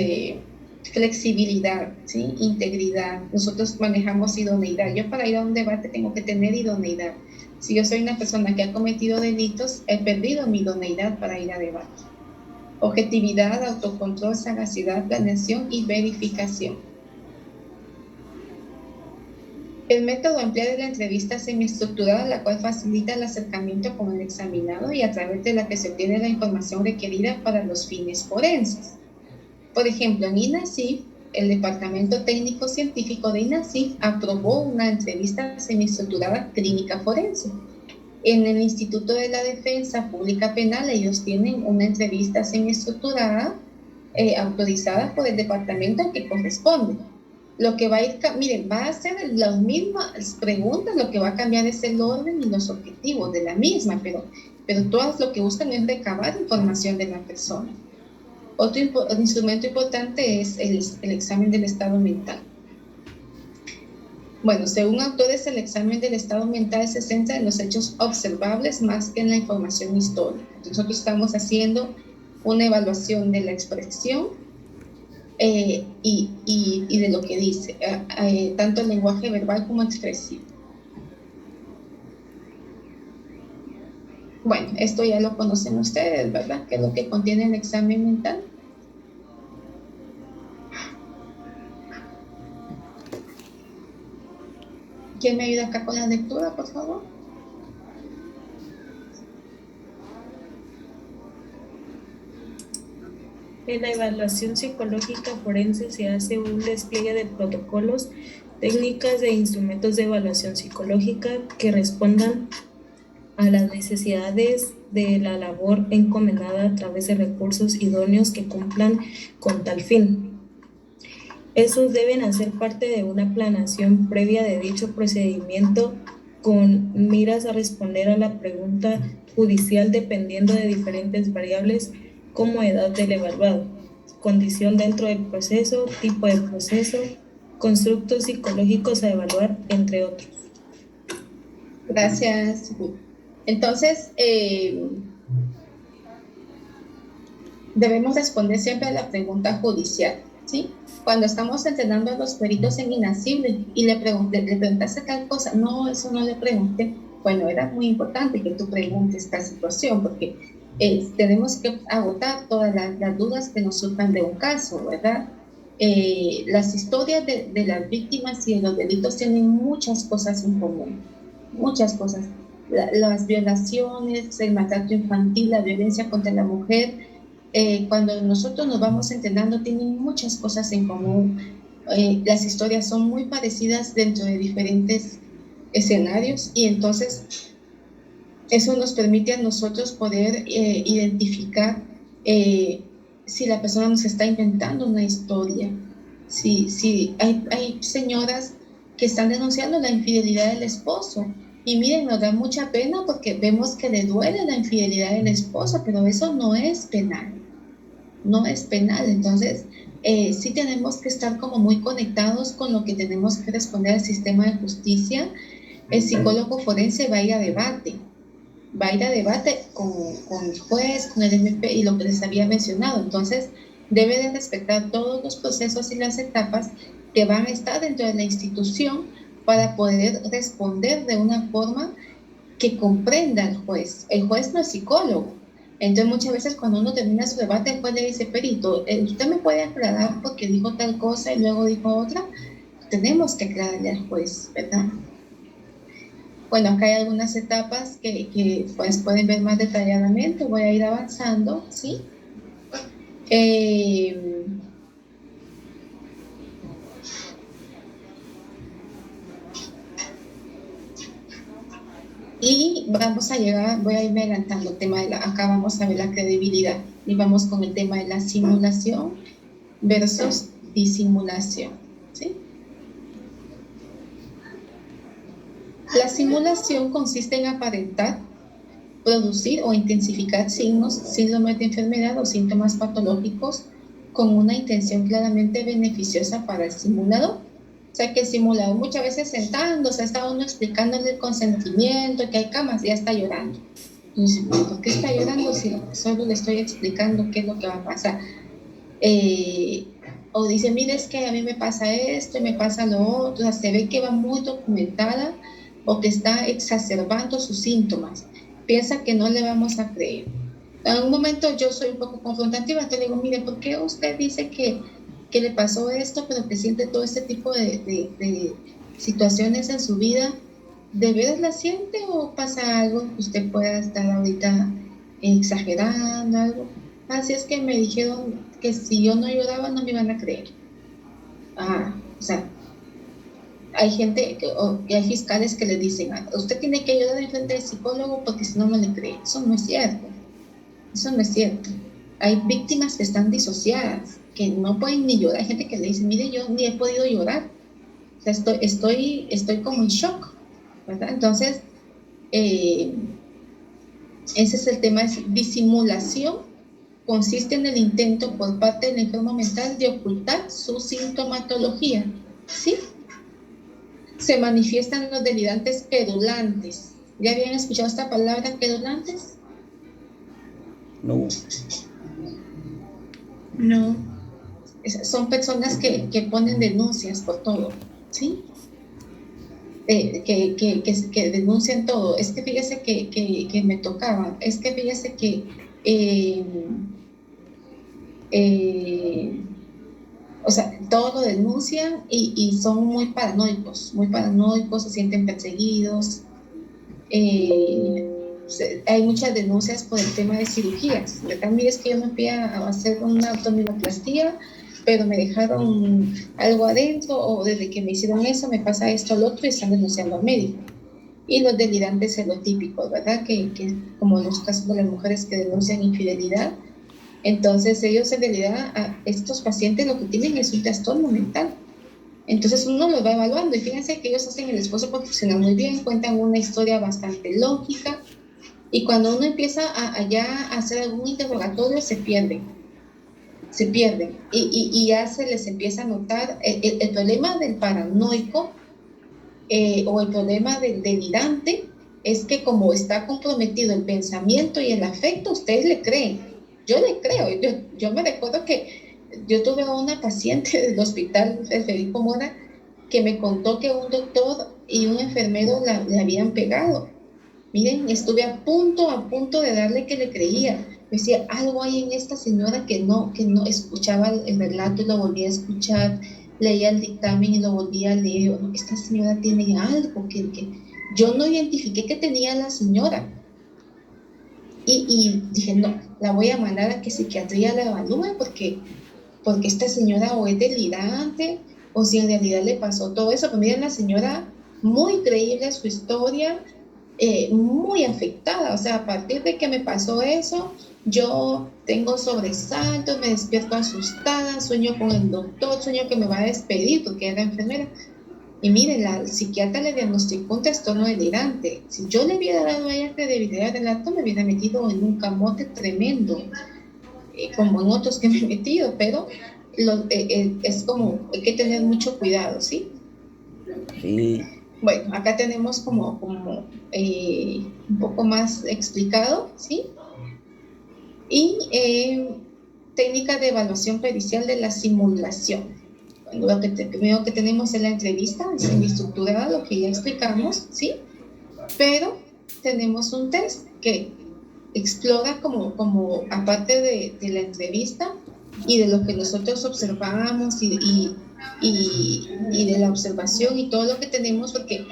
flexibilidad, ¿sí? Integridad. Nosotros manejamos idoneidad. Yo para ir a un debate tengo que tener idoneidad. Si yo soy una persona que ha cometido delitos, he perdido mi idoneidad para ir a debate. Objetividad, autocontrol, sagacidad, planeación y verificación. El método empleado es la entrevista semiestructurada, la cual facilita el acercamiento con el examinado y a través de la que se obtiene la información requerida para los fines forenses. Por ejemplo, en INASIF, el Departamento Técnico Científico de INASIF aprobó una entrevista semiestructurada clínica forense. En el Instituto de la Defensa Pública Penal, ellos tienen una entrevista semiestructurada autorizada por el departamento que corresponde. Lo que va a ir, miren, va a ser las mismas preguntas, lo que va a cambiar es el orden y los objetivos de la misma, pero todas lo que buscan es recabar información de la persona. Otro instrumento importante es el examen del estado mental. Bueno, según autores, el examen del estado mental se centra en los hechos observables más que en la información histórica. Nosotros estamos haciendo una evaluación de la expresión y de lo que dice, tanto el lenguaje verbal como expresivo. Bueno, esto ya lo conocen ustedes, ¿verdad? ¿Qué es lo que contiene el examen mental? ¿Quién me ayuda acá con la lectura, por favor? En la evaluación psicológica forense se hace un despliegue de protocolos, técnicas e instrumentos de evaluación psicológica que respondan a las necesidades de la labor encomendada a través de recursos idóneos que cumplan con tal fin. Estos deben hacer parte de una planeación previa de dicho procedimiento con miras a responder a la pregunta judicial dependiendo de diferentes variables como edad del evaluado, condición dentro del proceso, tipo de proceso, constructos psicológicos a evaluar, entre otros. Gracias. Entonces, debemos responder siempre a la pregunta judicial, ¿sí? Cuando estamos entrenando a los peritos en inasible y le preguntaste tal cosa, no, eso no le pregunté. Bueno, era muy importante que tú preguntes esta situación porque tenemos que agotar todas las dudas que nos surjan de un caso, ¿verdad? Las historias de las víctimas y de los delitos tienen muchas cosas en común, muchas cosas. Las violaciones, el maltrato infantil, la violencia contra la mujer, cuando nosotros nos vamos entrenando tienen muchas cosas en común. Las historias son muy parecidas dentro de diferentes escenarios y entonces eso nos permite a nosotros poder identificar si la persona nos está inventando una historia. Si hay señoras que están denunciando la infidelidad del esposo y miren, nos da mucha pena porque vemos que le duele la infidelidad del esposo, pero eso no es penal. No es penal, entonces sí tenemos que estar como muy conectados con lo que tenemos que responder al sistema de justicia. El psicólogo forense va a ir a debate con el juez, con el MP y lo que les había mencionado, entonces debe de respetar todos los procesos y las etapas que van a estar dentro de la institución para poder responder de una forma que comprenda al juez. El juez no es psicólogo. Entonces muchas veces cuando uno termina su debate, el juez le dice, perito, ¿usted me puede aclarar porque dijo tal cosa y luego dijo otra? Tenemos que aclararle al juez, ¿verdad? Bueno, acá hay algunas etapas que pues, pueden ver más detalladamente. Voy a ir avanzando, ¿sí? Y vamos a llegar, voy a irme adelantando el tema acá vamos a ver la credibilidad y vamos con el tema de la simulación versus disimulación, ¿sí? La simulación consiste en aparentar, producir o intensificar signos, síndromes de enfermedad o síntomas patológicos con una intención claramente beneficiosa para el simulador. O sea que el simulador muchas veces sentándose está uno explicándole el consentimiento, que hay camas, ya está llorando. Entonces, ¿por qué está llorando si solo le estoy explicando qué es lo que va a pasar? O dice, mire, es que a mí me pasa esto y me pasa lo otro. O sea, se ve que va muy documentada o que está exacerbando sus síntomas. Piensa que no le vamos a creer. En un momento yo soy un poco confrontativa, entonces le digo, mire, ¿por qué usted dice que le pasó esto, pero que siente todo este tipo de situaciones en su vida? ¿De veras la siente o pasa algo que usted pueda estar ahorita exagerando algo? Así es que me dijeron que si yo no lloraba no me iban a creer. O sea, hay gente, hay fiscales que le dicen, usted tiene que llorar en frente del psicólogo porque si no, no le cree. Eso no es cierto. Eso no es cierto. Hay víctimas que están disociadas, que no pueden ni llorar. Hay gente que le dice, mire, yo ni he podido llorar. O sea, estoy como en shock, ¿verdad? Entonces, ese es el tema de disimulación. Consiste en el intento por parte del enfermo mental de ocultar su sintomatología, ¿sí? Se manifiestan los delirantes querulantes. ¿Ya habían escuchado esta palabra, querulantes? No. No. Son personas que ponen denuncias por todo, ¿sí? que denuncian todo. Es que fíjese que me tocaba, es que fíjese que o sea, todo lo denuncian y son muy paranoicos, se sienten perseguidos. Hay muchas denuncias por el tema de cirugías. También es que yo me fui a hacer una abdominoplastía, pero me dejaron algo adentro, o desde que me hicieron eso me pasa esto al otro, y están denunciando al médico. Y los delirantes es lo típico, ¿verdad? Que como en los casos de las mujeres que denuncian infidelidad, entonces ellos en realidad, a estos pacientes lo que tienen es un trastorno mental. Entonces uno los va evaluando, y fíjense que ellos hacen el esfuerzo por funcionar muy bien, cuentan una historia bastante lógica, y cuando uno empieza a ya hacer algún interrogatorio se pierden, y ya se les empieza a notar el problema del paranoico o el problema del delirante. Es que como está comprometido el pensamiento y el afecto, ustedes le creen. Yo le creo. Yo me recuerdo que yo tuve a una paciente del hospital Federico Mora que me contó que un doctor y un enfermero le habían pegado. Miren, estuve a punto de darle que le creía. Me decía, algo hay en esta señora que no escuchaba el relato y lo volvía a escuchar, leía el dictamen y lo volvía a leer. Esta señora tiene algo que yo no identifiqué que tenía la señora. Y dije, no, la voy a mandar a que psiquiatría la evalúe, porque esta señora o es delirante, o si en realidad le pasó todo eso. Pero miren, la señora, muy creíble su historia, muy afectada. O sea, a partir de que me pasó eso, yo tengo sobresaltos, me despierto asustada, sueño con el doctor, sueño que me va a despedir porque era enfermera. Y miren, la psiquiatra le diagnosticó un trastorno delirante. Si yo le hubiera dado a ella credibilidad del relato, me hubiera metido en un camote tremendo, como en otros que me he metido, pero es como, hay que tener mucho cuidado, ¿sí? Sí. Bueno, acá tenemos como un poco más explicado, ¿sí? Y técnica de evaluación pericial de la simulación. Bueno, lo primero que tenemos es la entrevista, es semiestructurada, lo que ya explicamos, ¿sí? Pero tenemos un test que explora como aparte de la entrevista y de lo que nosotros observamos y de la observación y todo lo que tenemos, porque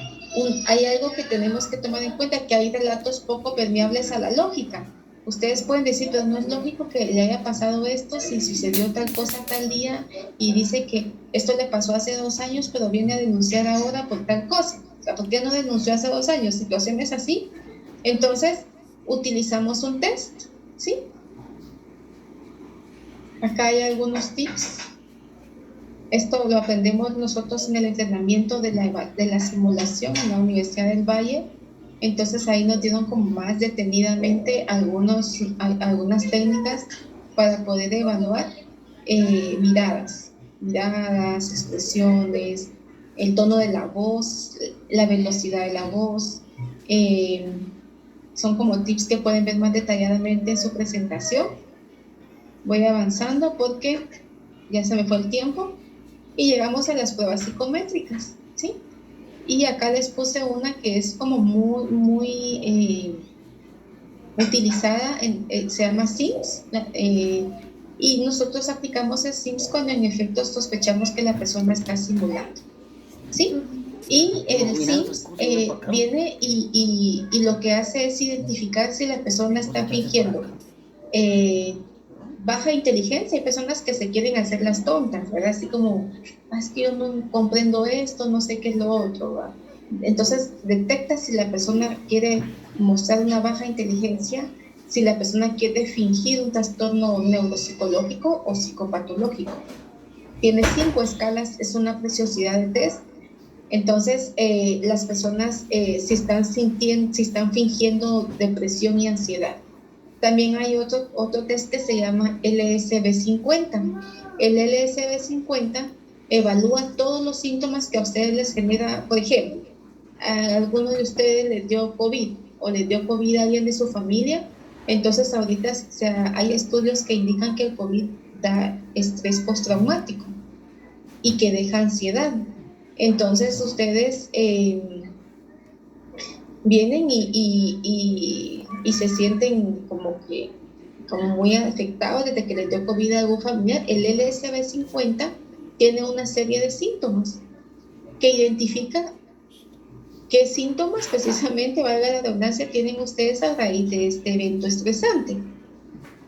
hay algo que tenemos que tomar en cuenta, que hay relatos poco permeables a la lógica. Ustedes pueden decir, pero no es lógico que le haya pasado esto si sucedió tal cosa tal día, y dice que esto le pasó hace 2 años, pero viene a denunciar ahora por tal cosa. O sea, ¿por qué no denunció hace 2 años? Situaciones así. Entonces, utilizamos un test, ¿sí? Acá hay algunos tips. Esto lo aprendemos nosotros en el entrenamiento de la simulación en la Universidad del Valle. Entonces ahí nos dieron como más detenidamente algunas técnicas para poder evaluar miradas, expresiones, el tono de la voz, la velocidad de la voz. Son como tips que pueden ver más detalladamente en su presentación. Voy avanzando porque ya se me fue el tiempo y llegamos a las pruebas psicométricas, ¿sí? Y acá les puse una que es como muy utilizada, se llama SIMS, y nosotros aplicamos el SIMS cuando en efecto sospechamos que la persona está simulando, ¿sí? Y el SIMS viene y lo que hace es identificar si la persona está fingiendo baja inteligencia. Hay personas que se quieren hacer las tontas, ¿verdad? Así como, es que yo no comprendo esto, no sé qué es lo otro, ¿verdad? Entonces detecta si la persona quiere mostrar una baja inteligencia, si la persona quiere fingir un trastorno neuropsicológico o psicopatológico. Tiene 5 escalas, es una preciosidad de test. Entonces, las personas si están fingiendo depresión y ansiedad. También hay otro test que se llama LSB-50. El LSB-50 evalúa todos los síntomas que a ustedes les genera. Por ejemplo, a alguno de ustedes les dio COVID o les dio COVID a alguien de su familia. Entonces, ahorita hay estudios que indican que el COVID da estrés postraumático y que deja ansiedad. Entonces ustedes vienen y se sienten como muy afectados desde que les dio COVID a algún familiar. El LSD-50 tiene una serie de síntomas que identifica qué síntomas precisamente, valga la redundancia, tienen ustedes a raíz de este evento estresante.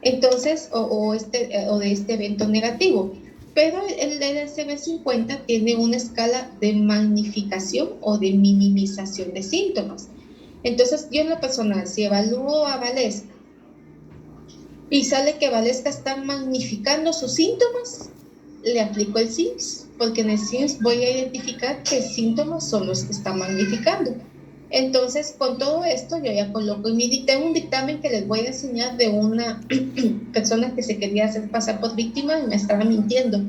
Entonces, o de este evento negativo. Pero el DSM-50 tiene una escala de magnificación o de minimización de síntomas. Entonces, yo en lo personal, si evalúo a Valesca y sale que Valesca está magnificando sus síntomas, le aplico el SIMS, porque en el SIMS voy a identificar qué síntomas son los que está magnificando. Entonces, con todo esto, yo ya coloco en mi dictamen, un dictamen que les voy a enseñar de una persona que se quería hacer pasar por víctima y me estaba mintiendo.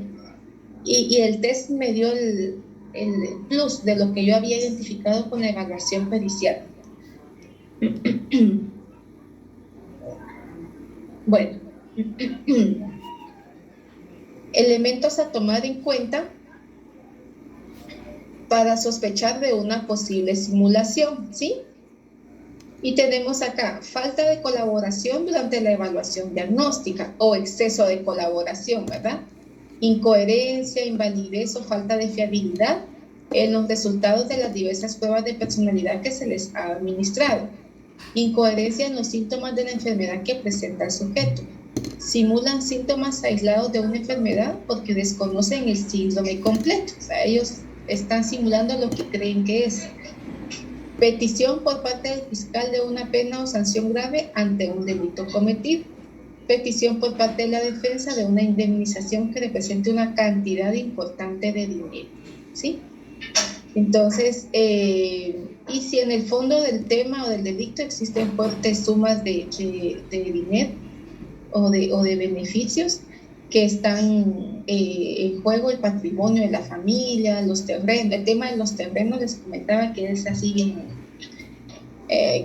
Y el test me dio el plus de lo que yo había identificado con la evaluación pericial. Bueno, elementos a tomar en cuenta para sospechar de una posible simulación, ¿sí? Y tenemos acá falta de colaboración durante la evaluación diagnóstica o exceso de colaboración, ¿verdad? Incoherencia, invalidez o falta de fiabilidad en los resultados de las diversas pruebas de personalidad que se les ha administrado. Incoherencia en los síntomas de la enfermedad que presenta el sujeto. Simulan síntomas aislados de una enfermedad porque desconocen el síndrome completo. O sea, ellos están simulando lo que creen que es. Petición por parte del fiscal de una pena o sanción grave ante un delito cometido. Petición por parte de la defensa de una indemnización que represente una cantidad importante de dinero, ¿sí? Entonces, y si en el fondo del tema o del delito existen fuertes sumas de dinero o de beneficios que están en juego, el patrimonio de la familia, los terrenos. El tema de los terrenos les comentaba que es así bien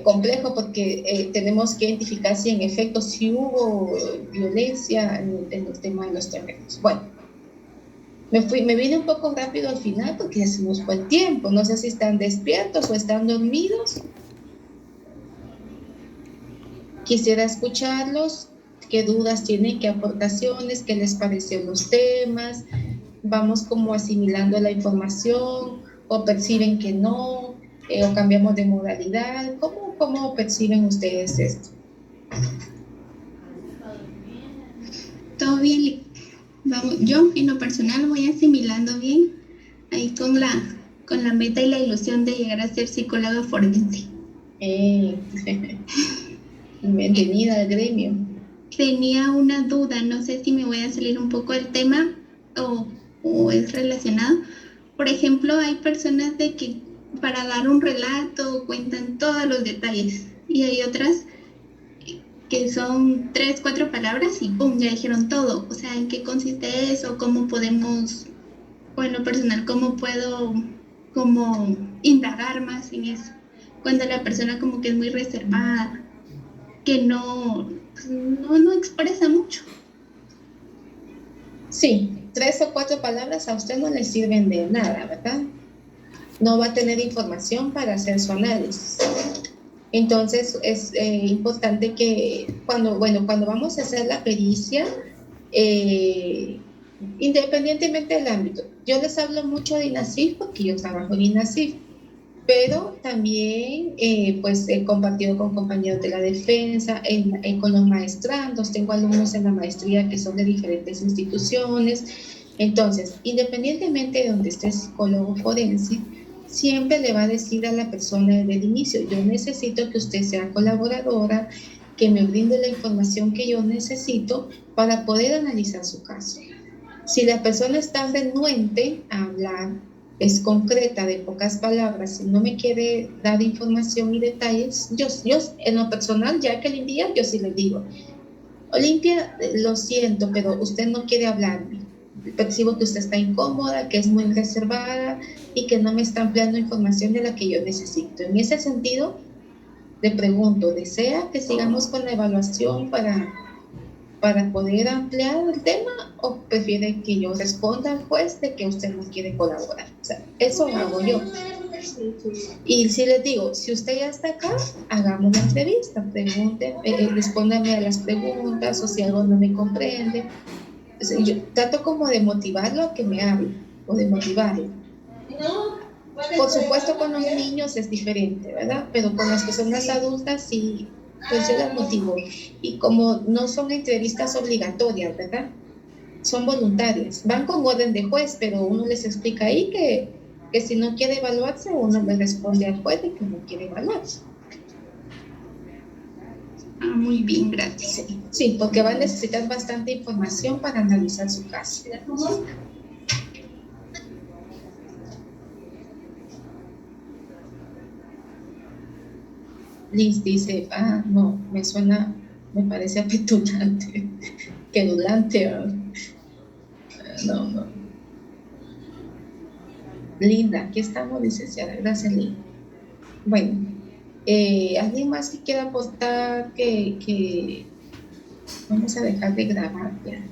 complejo porque tenemos que identificar si en efecto si hubo violencia en el tema de los terrenos. Bueno, me vine un poco rápido al final porque ya se nos fue el tiempo. No sé si están despiertos o están dormidos. Quisiera escucharlos. ¿Qué dudas tienen? ¿Qué aportaciones? ¿Qué les parecieron los temas? ¿Vamos como asimilando la información? ¿O perciben que no? ¿O cambiamos de modalidad? ¿Cómo perciben ustedes esto? Todo bien. Vamos, yo en lo personal voy asimilando bien ahí con la meta y la ilusión de llegar a ser psicóloga forense. Bienvenida al gremio. Tenía una duda, no sé si me voy a salir un poco del tema o es relacionado. Por ejemplo, hay personas de que para dar un relato cuentan todos los detalles y hay otras que son 3, 4 palabras y ¡pum! Ya dijeron todo. O sea, ¿en qué consiste eso? ¿Cómo podemos, o en lo personal, cómo puedo como indagar más en eso? Cuando la persona como que es muy reservada, que no expresa mucho. Sí, 3 o 4 palabras a usted no le sirven de nada, ¿verdad? No va a tener información para hacer su análisis. Entonces es importante que cuando vamos a hacer la pericia, independientemente del ámbito, yo les hablo mucho de INASIF porque yo trabajo en INASIF, pero también pues he compartido con compañeros de la defensa, con los maestrandos, tengo alumnos en la maestría que son de diferentes instituciones. Entonces, independientemente de donde esté el psicólogo forense, siempre le va a decir a la persona desde el inicio: yo necesito que usted sea colaboradora, que me brinde la información que yo necesito para poder analizar su caso. Si la persona está renuente a hablar, es concreta, de pocas palabras, si no me quiere dar información y detalles, yo en lo personal, ya que el día, yo sí le digo: Olimpia, lo siento, pero usted no quiere hablarme. Percibo que usted está incómoda, que es muy reservada y que no me está ampliando información de la que yo necesito. En ese sentido, le pregunto: ¿desea que sigamos con la evaluación para poder ampliar el tema o prefiere que yo responda al juez de que usted no quiere colaborar? O sea, sea, eso hago yo. Y si les digo, si usted ya está acá, hagamos la entrevista, pregunten, respóndame a las preguntas, o si algo no me comprende. O sea, yo trato como de motivarlo a que me hable, o de motivarlo. Por supuesto, con los niños es diferente, ¿verdad? Pero con las personas adultas sí, pues yo las motivo. Y como no son entrevistas obligatorias, ¿verdad? Son voluntarias. Van con orden de juez, pero uno les explica ahí que si no quiere evaluarse, uno le responde al juez de que no quiere evaluarse. Muy bien, gracias. Sí, porque va a necesitar bastante información para analizar su caso. Liz dice, no, me parece apetulante, querulante, no. Linda, aquí estamos, licenciada, gracias, Linda. Bueno, ¿alguien más que quiera aportar que vamos a dejar de grabar ya?